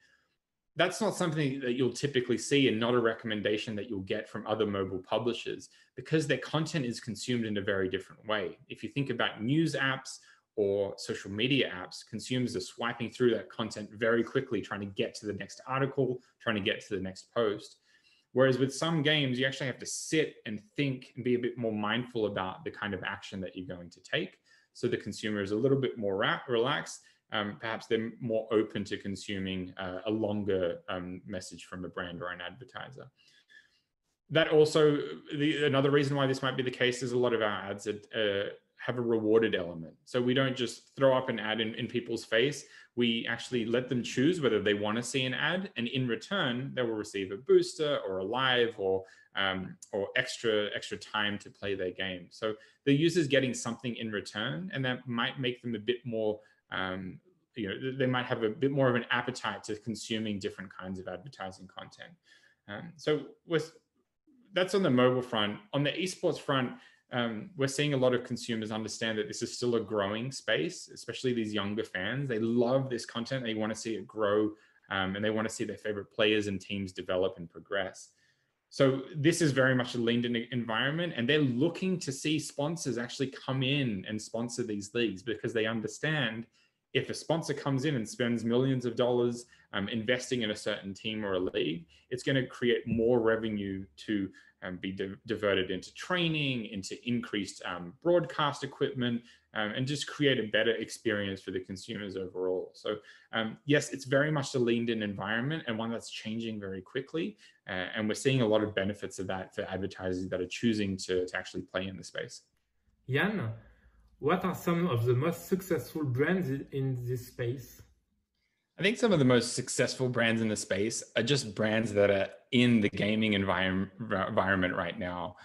That's not something that you'll typically see, and not a recommendation that you'll get from other mobile publishers, because their content is consumed in a very different way. If you think about news apps or social media apps, consumers are swiping through that content very quickly, trying to get to the next article, trying to get to the next post. Whereas with some games, you actually have to sit and think and be a bit more mindful about the kind of action that you're going to take. So the consumer is a little bit more relaxed. Perhaps they're more open to consuming a longer message from a brand or an advertiser. That also, another reason why this might be the case is a lot of our ads have a rewarded element. So we don't just throw up an ad in people's face. We actually let them choose whether they want to see an ad, and in return, they will receive a booster or a live or extra time to play their game. So the user's getting something in return, and that might make them a bit more, they might have a bit more of an appetite to consuming different kinds of advertising content. That's on the mobile front. On the esports front, we're seeing a lot of consumers understand that this is still a growing space, especially these younger fans. They love this content. They want to see it grow, and they want to see their favorite players and teams develop and progress. So this is very much a leaned-in environment, and they're looking to see sponsors actually come in and sponsor these leagues, because they understand if a sponsor comes in and spends millions of dollars investing in a certain team or a league, it's going to create more revenue to be diverted into training, into increased broadcast equipment, and just create a better experience for the consumers overall. So yes, it's very much a leaned-in environment, and one that's changing very quickly. And we're seeing a lot of benefits of that for advertisers that are choosing to actually play in the space. Jan, what are some of the most successful brands in this space? I think some of the most successful brands in the space are just brands that are in the gaming environment right now.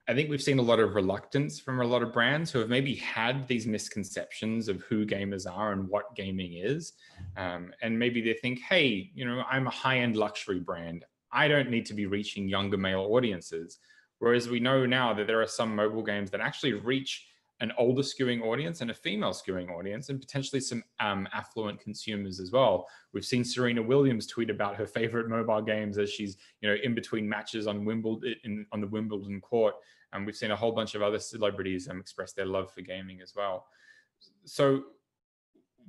I think we've seen a lot of reluctance from a lot of brands who have maybe had these misconceptions of who gamers are and what gaming is. And maybe they think, hey, I'm a high-end luxury brand. I don't need to be reaching younger male audiences. Whereas we know now that there are some mobile games that actually reach an older skewing audience and a female skewing audience, and potentially some affluent consumers as well. We've seen Serena Williams tweet about her favorite mobile games as she's in between matches on the Wimbledon court. And we've seen a whole bunch of other celebrities express their love for gaming as well. So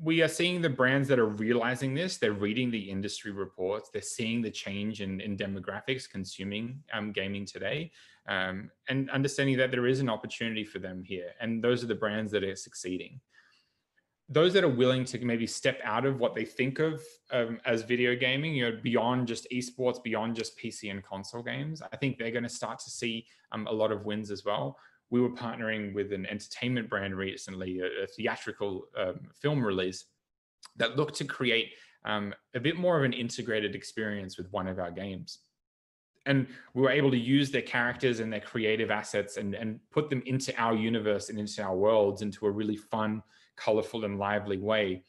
we are seeing the brands that are realizing this. They're reading the industry reports. They're seeing the change in demographics consuming gaming today, and understanding that there is an opportunity for them here. And those are the brands that are succeeding. Those that are willing to maybe step out of what they think of as video gaming, beyond just esports, beyond just PC and console games, I think they're going to start to see a lot of wins as well. We were partnering with an entertainment brand recently, a theatrical film release that looked to create a bit more of an integrated experience with one of our games. And we were able to use their characters and their creative assets and put them into our universe and into our worlds into a really fun, colorful, and lively way.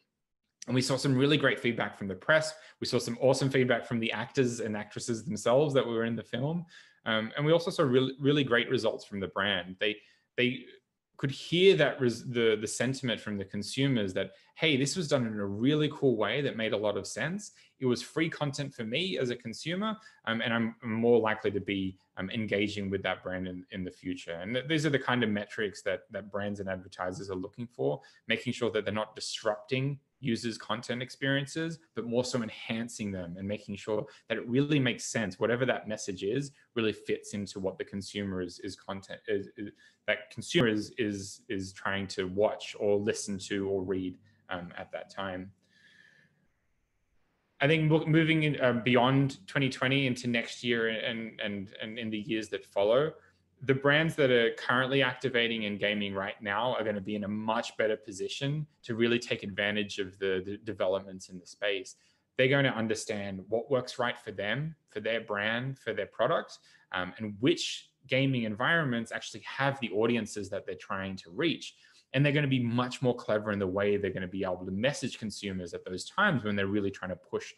And we saw some really great feedback from the press. We saw some awesome feedback from the actors and actresses themselves that were in the film. And we also saw really great results from the brand. They could hear that the sentiment from the consumers that, hey, this was done in a really cool way that made a lot of sense. It was free content for me as a consumer, and I'm more likely to be engaging with that brand in the future. And these are the kind of metrics that brands and advertisers are looking for, making sure that they're not disrupting users' content experiences, but more so enhancing them and making sure that it really makes sense. Whatever that message is really fits into what the consumer is trying to watch or listen to or read at that time. I think moving in, beyond 2020 into next year and in the years that follow, the brands that are currently activating in gaming right now are going to be in a much better position to really take advantage of the developments in the space. They're going to understand what works right for them, for their brand, for their product, and which gaming environments actually have the audiences that they're trying to reach. And they're going to be much more clever in the way they're going to be able to message consumers at those times when they're really trying to push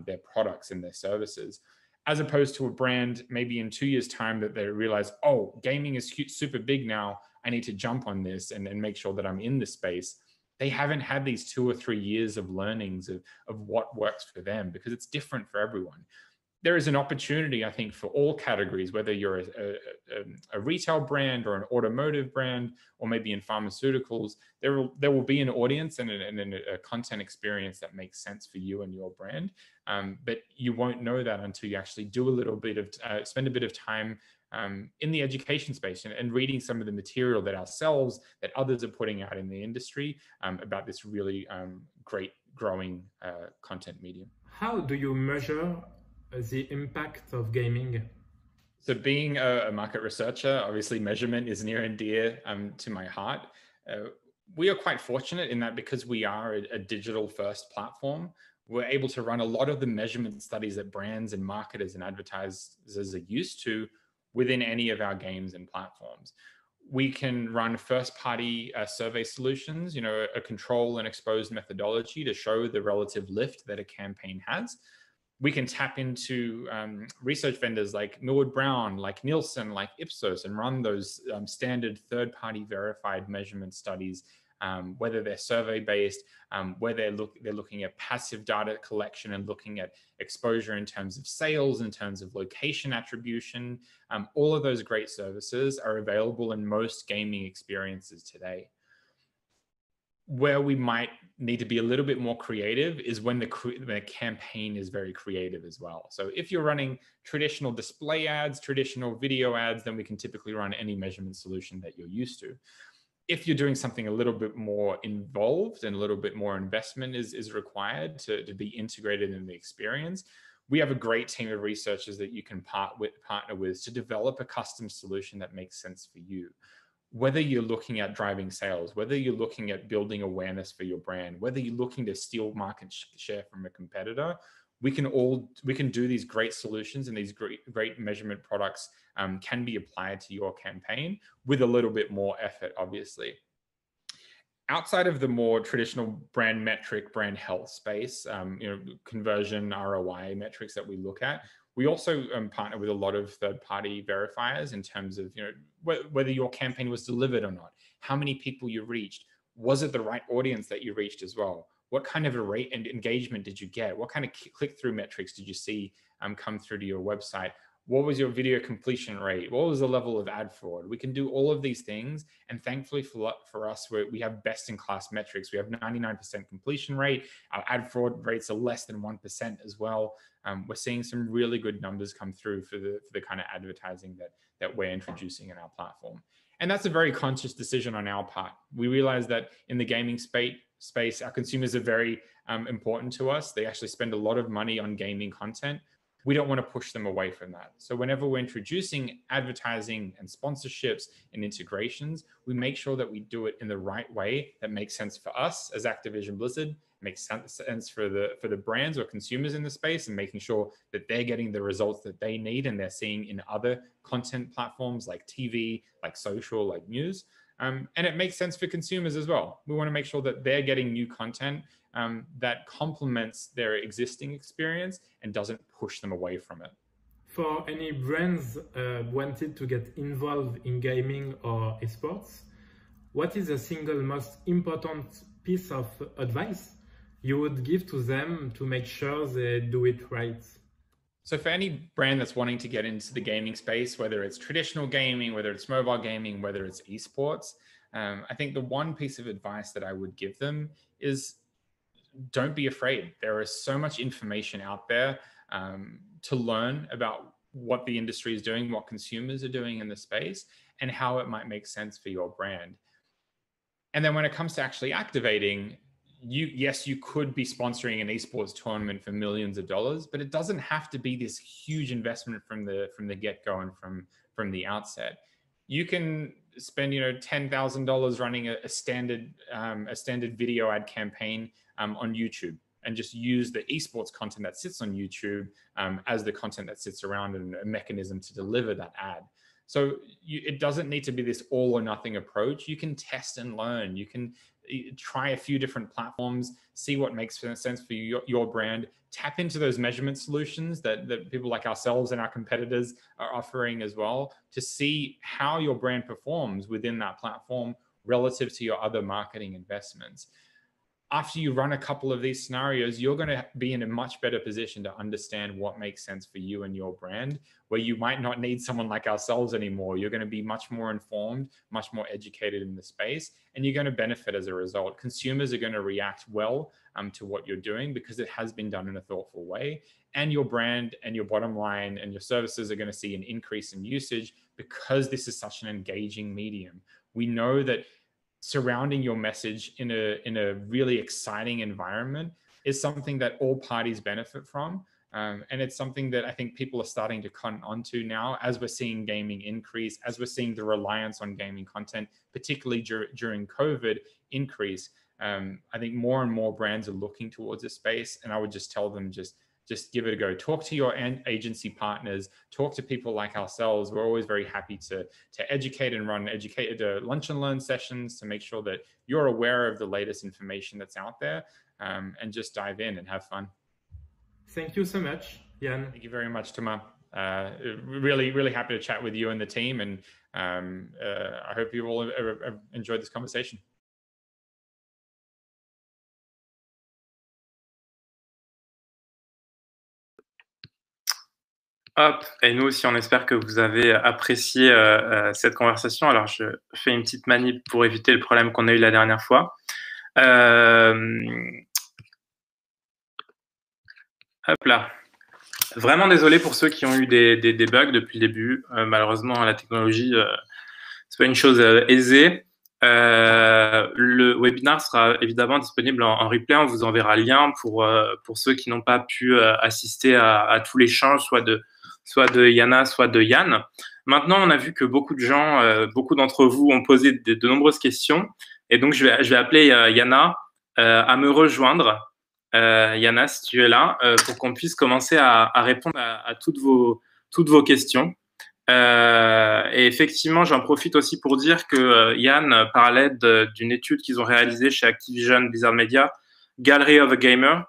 their products and their services. As opposed to a brand maybe in 2 years' time that they realize, oh, gaming is super big now, I need to jump on this and make sure that I'm in the space. They haven't had these 2 or 3 years of learnings of what works for them, because it's different for everyone. There is an opportunity, I think, for all categories, whether you're a retail brand or an automotive brand, or maybe in pharmaceuticals, there will be an audience and a content experience that makes sense for you and your brand. But you won't know that until you actually do a little bit of, spend a bit of time in the education space and reading some of the material that ourselves, that others are putting out in the industry about this really great growing content medium. How do you measure the impact of gaming? So being a market researcher, obviously measurement is near and dear to my heart. We are quite fortunate in that because we are a digital first platform, we're able to run a lot of the measurement studies that brands and marketers and advertisers are used to within any of our games and platforms. We can run first-party survey solutions, a control and exposed methodology to show the relative lift that a campaign has. We can tap into research vendors like Millward Brown, like Nielsen, like Ipsos, and run those standard third-party verified measurement studies, whether they're survey-based, where they're looking at passive data collection and looking at exposure in terms of sales, in terms of location attribution. All of those great services are available in most gaming experiences today. Where we might need to be a little bit more creative is when the campaign is very creative as well. So if you're running traditional display ads, traditional video ads, then we can typically run any measurement solution that you're used to. If you're doing something a little bit more involved and a little bit more investment is required to be integrated in the experience, we have a great team of researchers that you can partner with to develop a custom solution that makes sense for you. Whether you're looking at driving sales, whether you're looking at building awareness for your brand, whether you're looking to steal market share from a competitor, we can do these great solutions, and these great measurement products can be applied to your campaign with a little bit more effort, obviously. Outside of the more traditional brand metric, brand health space, conversion, ROI metrics that we look at, we also partner with a lot of third-party verifiers in terms of whether your campaign was delivered or not, how many people you reached, was it the right audience that you reached as well, what kind of a rate and engagement did you get, what kind of click-through metrics did you see come through to your website, what was your video completion rate, what was the level of ad fraud. We can do all of these things, and thankfully for us, we have best-in-class metrics. We have 99% completion rate. Our ad fraud rates are less than 1% as well. We're seeing some really good numbers come through for the kind of advertising that we're introducing in our platform. And that's a very conscious decision on our part. We realize that in the gaming space, our consumers are very important to us. They actually spend a lot of money on gaming content. We don't want to push them away from that. So whenever we're introducing advertising and sponsorships and integrations, we make sure that we do it in the right way that makes sense for us as Activision Blizzard, makes sense for the brands or consumers in the space, and making sure that they're getting the results that they need and they're seeing in other content platforms like TV, like social, like news. And it makes sense for consumers as well. We want to make sure that they're getting new content that complements their existing experience and doesn't push them away from it. For any brands wanted to get involved in gaming or esports, what is the single most important piece of advice you would give to them to make sure they do it right? So for any brand that's wanting to get into the gaming space, whether it's traditional gaming, whether it's mobile gaming, whether it's esports, I think the one piece of advice that I would give them is don't be afraid. There is so much information out there to learn about what the industry is doing, what consumers are doing in the space, and how it might make sense for your brand. And then when it comes to actually activating, yes, you could be sponsoring an esports tournament for millions of dollars, but it doesn't have to be this huge investment from the get-go and from the outset. You can spend $10,000 running a standard video ad campaign on YouTube, and just use the esports content that sits on YouTube as the content that sits around and a mechanism to deliver that ad. So it doesn't need to be this all or nothing approach. You can test and learn. You can try a few different platforms, see what makes sense for your brand, tap into those measurement solutions that people like ourselves and our competitors are offering as well, to see how your brand performs within that platform relative to your other marketing investments. After you run a couple of these scenarios, you're going to be in a much better position to understand what makes sense for you and your brand, where you might not need someone like ourselves anymore. You're going to be much more informed, much more educated in the space, and you're going to benefit as a result. Consumers are going to react well to what you're doing because it has been done in a thoughtful way. And your brand and your bottom line and your services are going to see an increase in usage because this is such an engaging medium. We know that surrounding your message in a really exciting environment is something that all parties benefit from. And it's something that I think people are starting to con onto now as we're seeing gaming increase, as we're seeing the reliance on gaming content, particularly during COVID, increase. I think more and more brands are looking towards this space, and I would just tell them, just give it a go. Talk to your agency partners, talk to people like ourselves. We're always very happy to educate and run educated lunch and learn sessions to make sure that you're aware of the latest information that's out there, and just dive in and have fun. Thank you so much, Jan. Thank you very much, Thomas. Really, really happy to chat with you and the team, and I hope you all have enjoyed this conversation. Hop, et nous aussi, on espère que vous avez apprécié cette conversation. Alors, je fais une petite manip pour éviter le problème qu'on a eu la dernière fois. Hop là. Vraiment désolé pour ceux qui ont eu des bugs depuis le début. Malheureusement, la technologie, c'est pas une chose aisée. Le webinar sera évidemment disponible en replay. On vous enverra le lien pour ceux qui n'ont pas pu assister à tout l'échange, soit de Yana, soit de Yann. Maintenant, on a vu que beaucoup de gens, beaucoup d'entre vous ont posé de nombreuses questions. Et donc, je vais appeler Yana à me rejoindre. Yana, si tu es là, pour qu'on puisse commencer à répondre à toutes vos questions. Et effectivement, j'en profite aussi pour dire que Yann parlait d'une étude qu'ils ont réalisée chez Activision Blizzard Media, Gallery of a Gamer.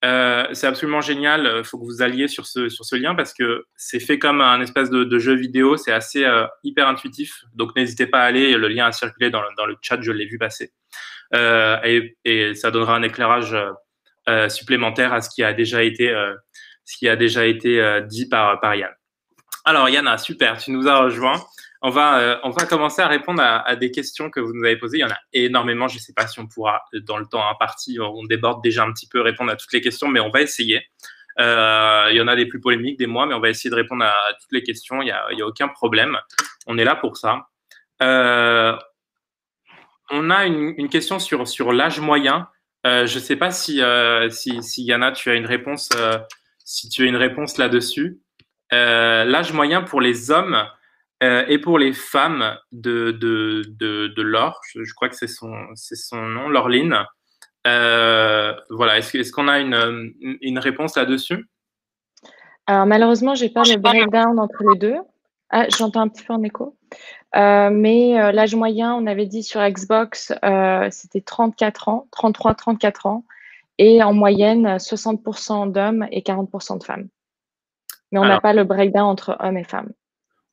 C'est absolument génial. Il faut que vous alliez sur ce lien parce que c'est fait comme un espèce de jeu vidéo. C'est assez hyper intuitif. Donc, n'hésitez pas à aller. Le lien a circulé dans le chat. Je l'ai vu passer. Et ça donnera un éclairage supplémentaire à ce qui a déjà été dit par Yann. Alors, Yana, super. Tu nous as rejoints. On va commencer à répondre à des questions que vous nous avez posées. Il y en a énormément. Je ne sais pas si on pourra, dans le temps imparti, on déborde déjà un petit peu, répondre à toutes les questions, mais on va essayer. Il y en a des plus polémiques, des moins, mais on va essayer de répondre à toutes les questions. Il y a aucun problème. On est là pour ça. On a une question sur l'âge moyen. Je ne sais pas si Yana, tu as une réponse, là-dessus. L'âge moyen pour les hommes et pour les femmes de Laure, je crois que c'est son nom, Laureline. Voilà, est-ce qu'on a une réponse là-dessus? Alors malheureusement, j'ai pas le breakdown entre les deux. Ah, j'entends un petit peu en écho. Mais l'âge moyen, on avait dit sur Xbox, c'était 34 ans, 33-34 ans. Et en moyenne, 60% d'hommes et 40% de femmes. Mais on n'a pas le breakdown entre hommes et femmes.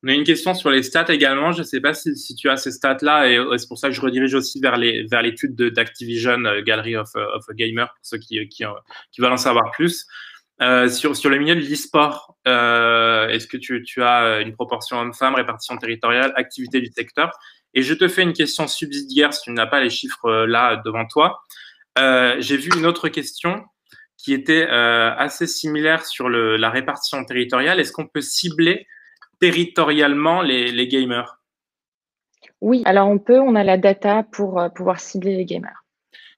On a une question sur les stats également. Je ne sais pas si tu as ces stats-là, et c'est pour ça que je redirige aussi vers l'étude d'Activision Gallery of a Gamer, pour ceux qui veulent en savoir plus. Sur le milieu de l'e-sport, est-ce que tu as une proportion homme-femme, répartition territoriale, activité du secteur? Et je te fais une question subsidiaire si tu n'as pas les chiffres là devant toi. J'ai vu une autre question qui était assez similaire sur la répartition territoriale. Est-ce qu'on peut cibler territorialement les gamers? Oui, alors on a la data pour pouvoir cibler les gamers.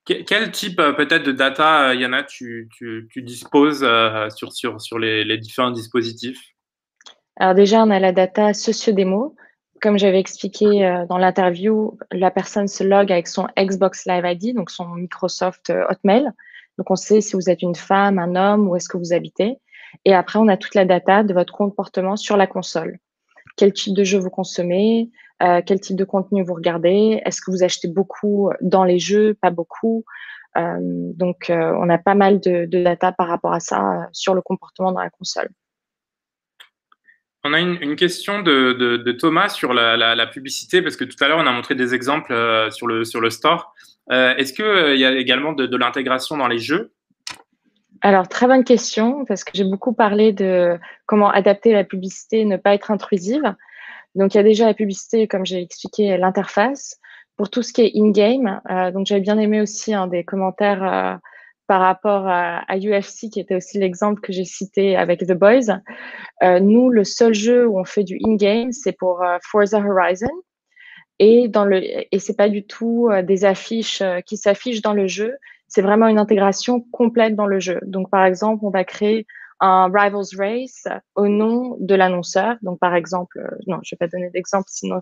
Quel type peut-être de data, Yana, tu disposes sur les différents dispositifs? Alors déjà, on a la data socio-démo. Comme j'avais expliqué dans l'interview, la personne se log avec son Xbox Live ID, donc son Microsoft Hotmail. Donc on sait si vous êtes une femme, un homme, où est-ce que vous habitez. Et après, on a toute la data de votre comportement sur la console. Quel type de jeu vous consommez, quel type de contenu vous regardez, est-ce que vous achetez beaucoup dans les jeux, pas beaucoup. Donc, on a pas mal de data par rapport à ça sur le comportement dans la console. On a une question de Thomas sur la publicité, parce que tout à l'heure, on a montré des exemples sur le store. Est-ce qu'il y a également de l'intégration dans les jeux? Alors, très bonne question, parce que j'ai beaucoup parlé de comment adapter la publicité et ne pas être intrusive. Donc, il y a déjà la publicité, comme j'ai expliqué, l'interface. Pour tout ce qui est in-game, donc j'avais bien aimé aussi des commentaires par rapport à UFC, qui était aussi l'exemple que j'ai cité avec The Boys. Nous, le seul jeu où on fait du in-game, c'est pour Forza Horizon. Et c'est pas du tout des affiches qui s'affichent dans le jeu. C'est vraiment une intégration complète dans le jeu. Donc, par exemple, on va créer un Rivals Race au nom de l'annonceur. Donc, par exemple, non, je vais pas donner d'exemple, sinon.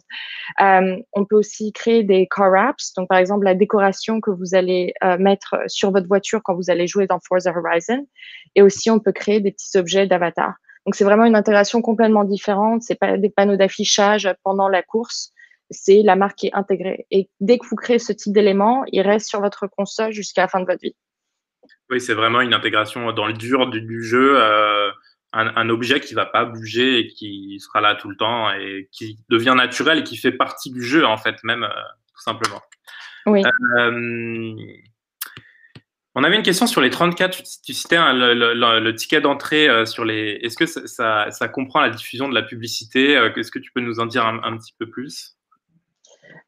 On peut aussi créer des car wraps. Donc, par exemple, la décoration que vous allez mettre sur votre voiture quand vous allez jouer dans Forza Horizon. Et aussi, on peut créer des petits objets d'avatar. Donc, c'est vraiment une intégration complètement différente. C'est pas des panneaux d'affichage pendant la course. C'est la marque qui est intégrée. Et dès que vous créez ce type d'élément, il reste sur votre console jusqu'à la fin de votre vie. Oui, c'est vraiment une intégration dans le dur du jeu, un objet qui va pas bouger et qui sera là tout le temps et qui devient naturel et qui fait partie du jeu, en fait, même, tout simplement. Oui. On avait une question sur les 34. Tu citais le ticket d'entrée sur les. Est-ce que ça comprend la diffusion de la publicité? Est-ce que tu peux nous en dire un petit peu plus?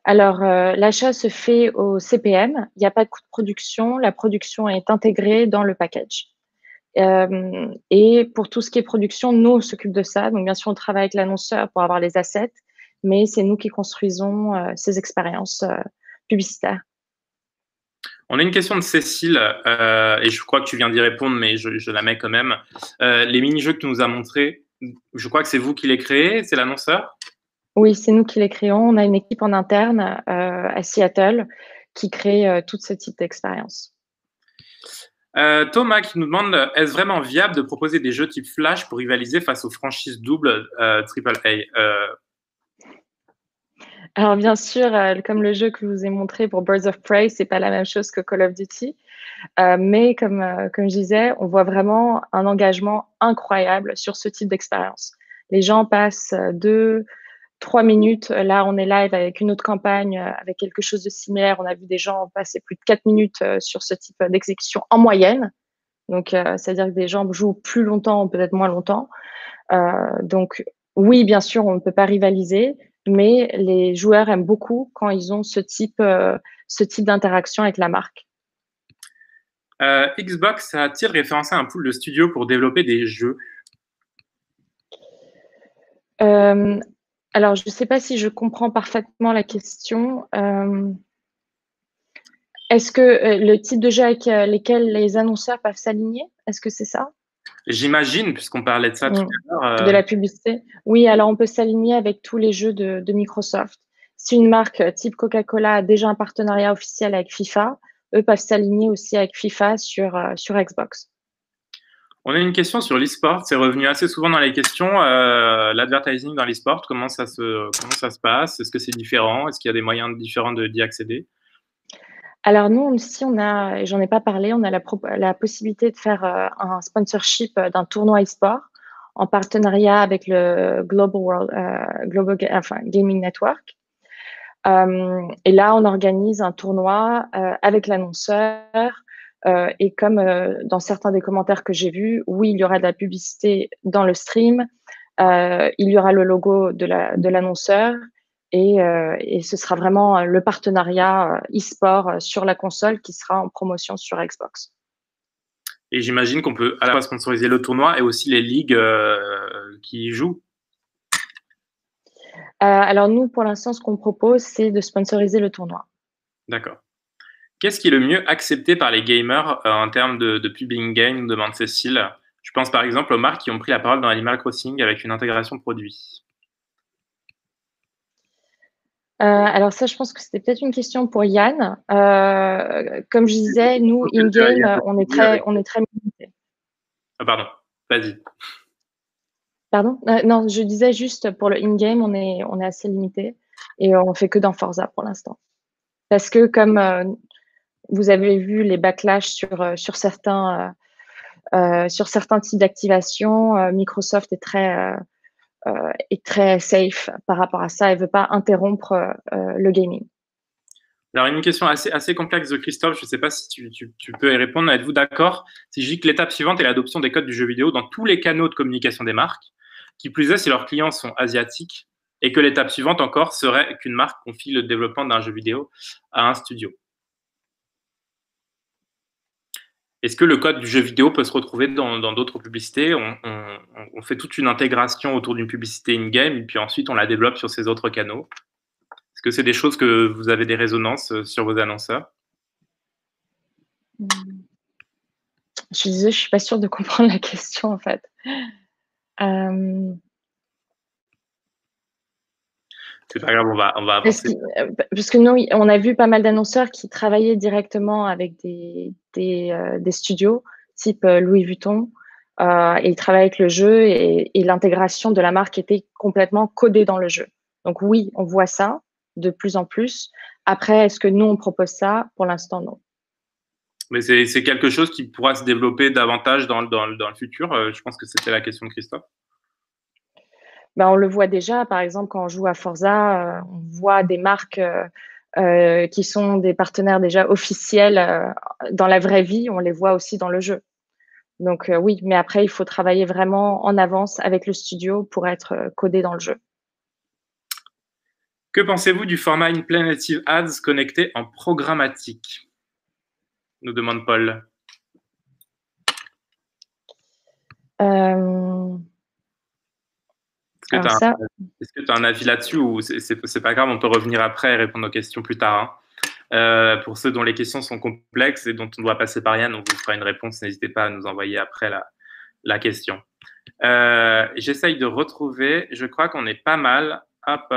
Alors, l'achat se fait au CPM. Il n'y a pas de coût de production. La production est intégrée dans le package. Et pour tout ce qui est production, nous, on s'occupe de ça. Donc, bien sûr, on travaille avec l'annonceur pour avoir les assets, mais c'est nous qui construisons ces expériences publicitaires. On a une question de Cécile, et je crois que tu viens d'y répondre, mais je la mets quand même. Les mini-jeux que tu nous as montrés, je crois que c'est vous qui les créez, c'est l'annonceur? Oui, c'est nous qui les créons. On a une équipe en interne à Seattle qui crée tout ce type d'expérience. Thomas qui nous demande, est-ce vraiment viable de proposer des jeux type Flash pour rivaliser face aux franchises doubles AAA? Alors bien sûr, comme le jeu que je vous ai montré pour Birds of Prey, c'est pas la même chose que Call of Duty. Mais comme je disais, on voit vraiment un engagement incroyable sur ce type d'expérience. Les gens passent 2-3 minutes. Là, on est live avec une autre campagne, avec quelque chose de similaire. On a vu des gens passer plus de 4 minutes sur ce type d'exécution en moyenne. Donc, c'est-à-dire que des gens jouent plus longtemps, peut-être moins longtemps. Donc, oui, bien sûr, on ne peut pas rivaliser, mais les joueurs aiment beaucoup quand ils ont ce type d'interaction avec la marque. Xbox a-t-il référencé un pool de studios pour développer des jeux? Alors, je ne sais pas si je comprends parfaitement la question. Est-ce que le type de jeu avec lesquels les annonceurs peuvent s'aligner? Est-ce que c'est ça? J'imagine, puisqu'on parlait de ça tout à l'heure. De la publicité. Oui, alors on peut s'aligner avec tous les jeux de Microsoft. Si une marque type Coca-Cola a déjà un partenariat officiel avec FIFA, eux peuvent s'aligner aussi avec FIFA sur Xbox. On a une question sur l'e-sport. C'est revenu assez souvent dans les questions. L'advertising dans l'e-sport, comment ça se passe? Est-ce que c'est différent? Est-ce qu'il y a des moyens différents d'y accéder? Alors nous, ici, et j'en ai pas parlé, on a la possibilité de faire un sponsorship d'un tournoi e-sport en partenariat avec le Gaming Network. Et là, on organise un tournoi avec l'annonceur. Et comme dans certains des commentaires que j'ai vus, oui, il y aura de la publicité dans le stream. Il y aura le logo de l'annonceur. Et ce sera vraiment le partenariat e-sport sur la console qui sera en promotion sur Xbox. Et j'imagine qu'on peut à la fois sponsoriser le tournoi et aussi les ligues qui y jouent. Alors nous, pour l'instant, ce qu'on propose, c'est de sponsoriser le tournoi. D'accord. Qu'est-ce qui est le mieux accepté par les gamers en termes de pub in-game, demande Cécile? Je pense par exemple aux marques qui ont pris la parole dans Animal Crossing avec une intégration produit. Alors ça, je pense que c'était peut-être une question pour Yann. Comme je disais, nous, in-game, on est très limité. Ah, pardon, vas-y. Pardon? Non, je disais juste pour le in-game, on est assez limité et on fait que dans Forza pour l'instant. Parce que comme vous avez vu les backlash sur certains types d'activation, Microsoft est très safe par rapport à ça et veut pas interrompre le gaming. Alors, une question assez complexe de Christophe, je ne sais pas si tu peux y répondre. Êtes-vous d'accord si je dis que l'étape suivante est l'adoption des codes du jeu vidéo dans tous les canaux de communication des marques, qui plus est si leurs clients sont asiatiques, et que l'étape suivante encore serait qu'une marque confie le développement d'un jeu vidéo à un studio? Est-ce que le code du jeu vidéo peut se retrouver dans d'autres publicités? On fait toute une intégration autour d'une publicité in-game et puis ensuite on la développe sur ces autres canaux. Est-ce que c'est des choses que vous avez des résonances sur vos annonceurs? Je suis désolée, je suis pas sûre de comprendre la question en fait. C'est pas grave, on va avancer. Parce que nous, on a vu pas mal d'annonceurs qui travaillaient directement avec des studios, type Louis Vuitton, et ils travaillaient avec le jeu et l'intégration de la marque était complètement codée dans le jeu. Donc oui, on voit ça de plus en plus. Après, est-ce que nous, on propose ça? Pour l'instant, non. Mais c'est quelque chose qui pourra se développer davantage dans le futur. Je pense que c'était la question de Christophe. Ben, on le voit déjà, par exemple, quand on joue à Forza, on voit des marques qui sont des partenaires déjà officiels dans la vraie vie, on les voit aussi dans le jeu. Donc oui, mais après, il faut travailler vraiment en avance avec le studio pour être codé dans le jeu. Que pensez-vous du format in-play native ads connecté en programmatique? Nous demande Paul. Est-ce que tu as un avis là-dessus ou c'est pas grave, on peut revenir après et répondre aux questions plus tard, hein. Pour ceux dont les questions sont complexes et dont on doit passer par Yann, on vous fera une réponse. N'hésitez pas à nous envoyer après la question. J'essaye de retrouver, je crois qu'on est pas mal. Hop.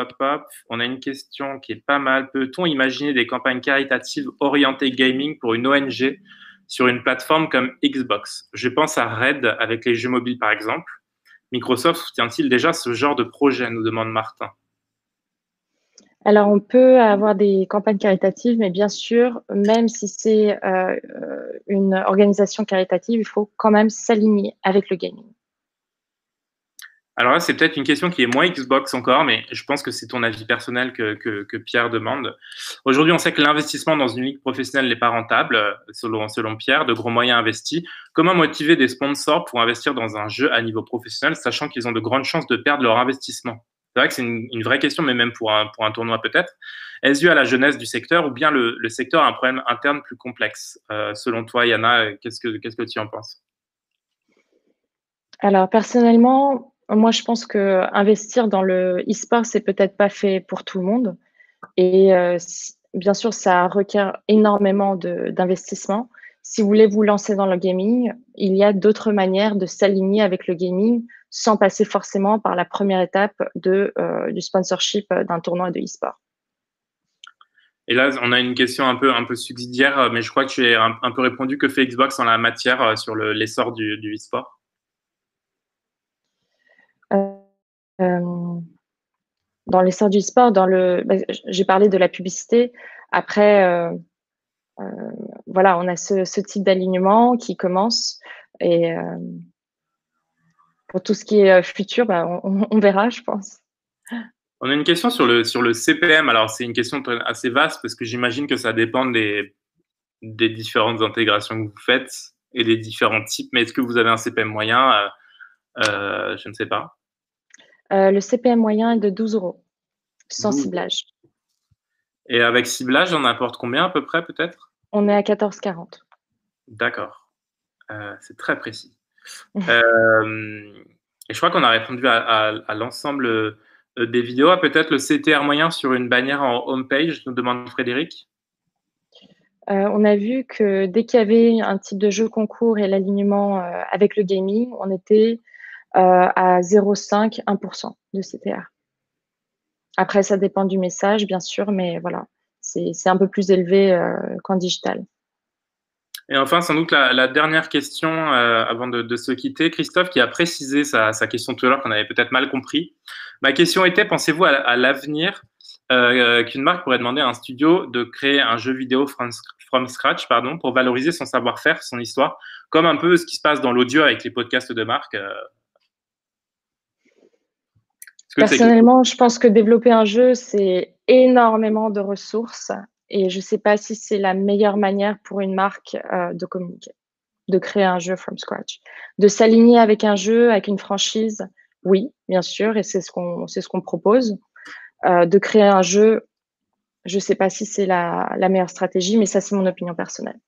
On a une question qui est pas mal. Peut-on imaginer des campagnes caritatives orientées gaming pour une ONG sur une plateforme comme Xbox? Je pense à Red avec les jeux mobiles par exemple. Microsoft soutient-il déjà ce genre de projet, nous demande Martin. Alors, on peut avoir des campagnes caritatives, mais bien sûr, même si c'est une organisation caritative, il faut quand même s'aligner avec le gaming. Alors là, c'est peut-être une question qui est moins Xbox encore, mais je pense que c'est ton avis personnel que Pierre demande. Aujourd'hui, on sait que l'investissement dans une ligue professionnelle n'est pas rentable, selon Pierre, de gros moyens investis. Comment motiver des sponsors pour investir dans un jeu à niveau professionnel, sachant qu'ils ont de grandes chances de perdre leur investissement? C'est vrai que c'est une vraie question, mais même pour un tournoi peut-être. Est-ce dû à la jeunesse du secteur ou bien le secteur a un problème interne plus complexe? Selon toi, Yana, qu'est-ce que tu en penses? Alors, personnellement, moi, je pense que investir dans le e-sport, c'est peut-être pas fait pour tout le monde. Et bien sûr, ça requiert énormément d'investissement. Si vous voulez vous lancer dans le gaming, il y a d'autres manières de s'aligner avec le gaming sans passer forcément par la première étape du sponsorship d'un tournoi de e-sport. Et là, on a une question un peu subsidiaire, mais je crois que tu as un peu répondu. Que fait Xbox en la matière sur l'essor du e-sport? Dans l'essor du e-sport, j'ai parlé de la publicité. Après, voilà, on a ce type d'alignement qui commence et pour tout ce qui est futur, on verra, je pense. On a une question sur le CPM. Alors, c'est une question assez vaste parce que j'imagine que ça dépend des différentes intégrations que vous faites et des différents types. Mais est-ce que vous avez un CPM moyen? Je ne sais pas. Le CPM moyen est de 12 €, sans 12. ciblage. Et avec ciblage, on apporte combien à peu près, peut-être? On est à 14,40. D'accord. C'est très précis. Et je crois qu'on a répondu à l'ensemble des vidéos. Peut-être le CTR moyen sur une bannière en homepage, nous demande Frédéric. On a vu que dès qu'il y avait un type de jeu concours et l'alignement avec le gaming, on était à 0,5, 1% de CTR. Après, ça dépend du message, bien sûr, mais voilà, c'est un peu plus élevé qu'en digital. Et enfin, sans doute la dernière question avant de se quitter. Christophe qui a précisé sa question tout à l'heure qu'on avait peut-être mal compris. Ma question était, pensez-vous à l'avenir qu'une marque pourrait demander à un studio de créer un jeu vidéo from scratch pour valoriser son savoir-faire, son histoire, comme un peu ce qui se passe dans l'audio avec les podcasts de marque Personnellement, je pense que développer un jeu, c'est énormément de ressources et je ne sais pas si c'est la meilleure manière pour une marque de communiquer, de créer un jeu from scratch. De s'aligner avec un jeu, avec une franchise, oui, bien sûr, et c'est ce qu'on propose. De créer un jeu, je ne sais pas si c'est la meilleure stratégie, mais ça, c'est mon opinion personnelle.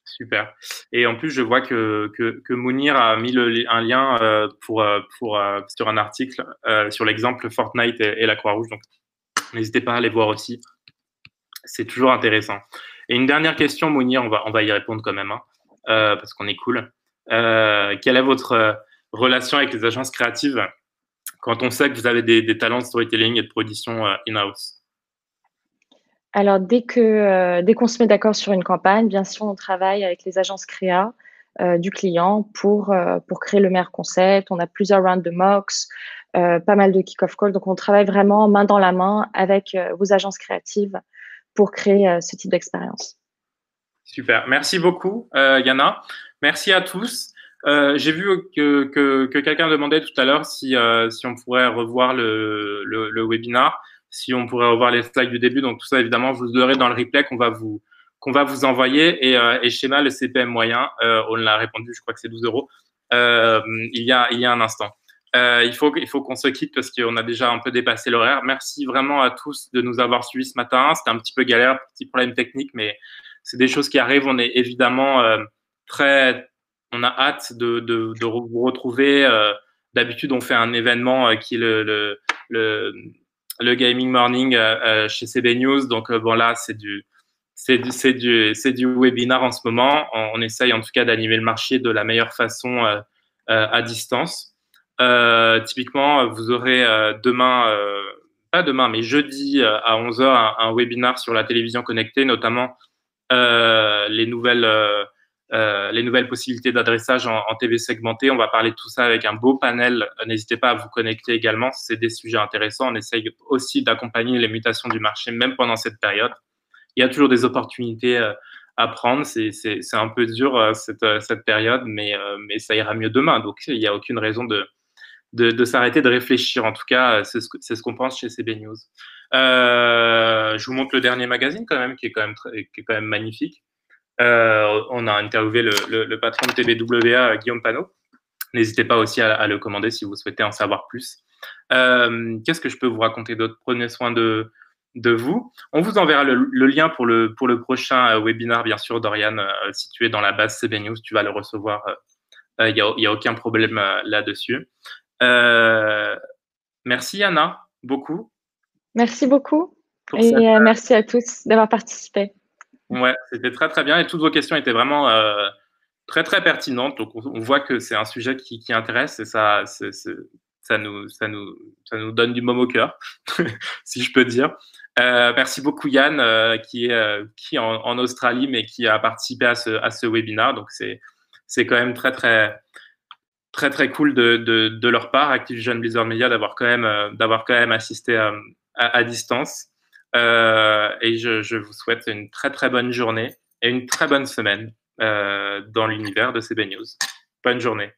Super. Et en plus, je vois que Mounir a mis un lien sur un article sur l'exemple Fortnite et la Croix-Rouge. Donc, n'hésitez pas à aller voir aussi. C'est toujours intéressant. Et une dernière question, Mounir, on va y répondre quand même, parce qu'on est cool. Quelle est votre relation avec les agences créatives quand on sait que vous avez des talents de storytelling et de production in-house? Alors, dès qu'on se met d'accord sur une campagne, bien sûr, on travaille avec les agences créa du client pour créer le meilleur concept. On a plusieurs rounds de mocks, pas mal de kick-off calls. Donc, on travaille vraiment main dans la main avec vos agences créatives pour créer ce type d'expérience. Super. Merci beaucoup, Yana. Merci à tous. J'ai vu que quelqu'un demandait tout à l'heure si on pourrait revoir le webinar, si on pourrait revoir les slides du début. Donc, tout ça, évidemment, vous l'aurez dans le replay qu'on va vous envoyer. Et schéma, le CPM moyen, on l'a répondu, je crois que c'est 12 €. Il y a un instant. Il faut qu'on se quitte parce qu'on a déjà un peu dépassé l'horaire. Merci vraiment à tous de nous avoir suivis ce matin. C'était un petit peu galère, petit problème technique, mais c'est des choses qui arrivent. On est évidemment on a hâte de vous retrouver. D'habitude, on fait un événement qui est le Gaming Morning chez CB News. Donc, bon, là, c'est du webinar en ce moment. On essaye en tout cas d'animer le marché de la meilleure façon à distance. Typiquement, vous aurez pas demain, mais jeudi à 11 h un webinar sur la télévision connectée, notamment les nouvelles possibilités d'adressage en TV segmentée. On va parler de tout ça avec un beau panel. N'hésitez pas à vous connecter également. C'est des sujets intéressants. On essaye aussi d'accompagner les mutations du marché, même pendant cette période. Il y a toujours des opportunités à prendre. C'est un peu dur cette période, mais ça ira mieux demain. Donc, il n'y a aucune raison de s'arrêter de réfléchir. En tout cas, c'est ce qu'on pense chez CB News. Je vous montre le dernier magazine quand même, qui est quand même magnifique. On a interviewé le patron de TBWA, Guillaume Panot. N'hésitez pas aussi à le commander si vous souhaitez en savoir plus. Qu'est-ce que je peux vous raconter d'autre? Prenez soin de vous. On vous enverra le lien pour le prochain webinar, bien sûr, Dorian, si tu es dans la base CB News, tu vas le recevoir. Il n'y a aucun problème là-dessus. Merci, Anna, beaucoup. Merci beaucoup. Et merci à tous d'avoir participé. Ouais, c'était très, très bien. Et toutes vos questions étaient vraiment très, très pertinentes. Donc, on voit que c'est un sujet qui intéresse et ça nous donne du baume au cœur, si je peux dire. Merci beaucoup, Yann, qui est en Australie, mais qui a participé à ce webinaire. Donc, c'est quand même très, très, très, très cool de leur part, Activision Blizzard Media, d'avoir quand même assisté à distance. Et je vous souhaite une très, très bonne journée et une très bonne semaine dans l'univers de CB News. Bonne journée.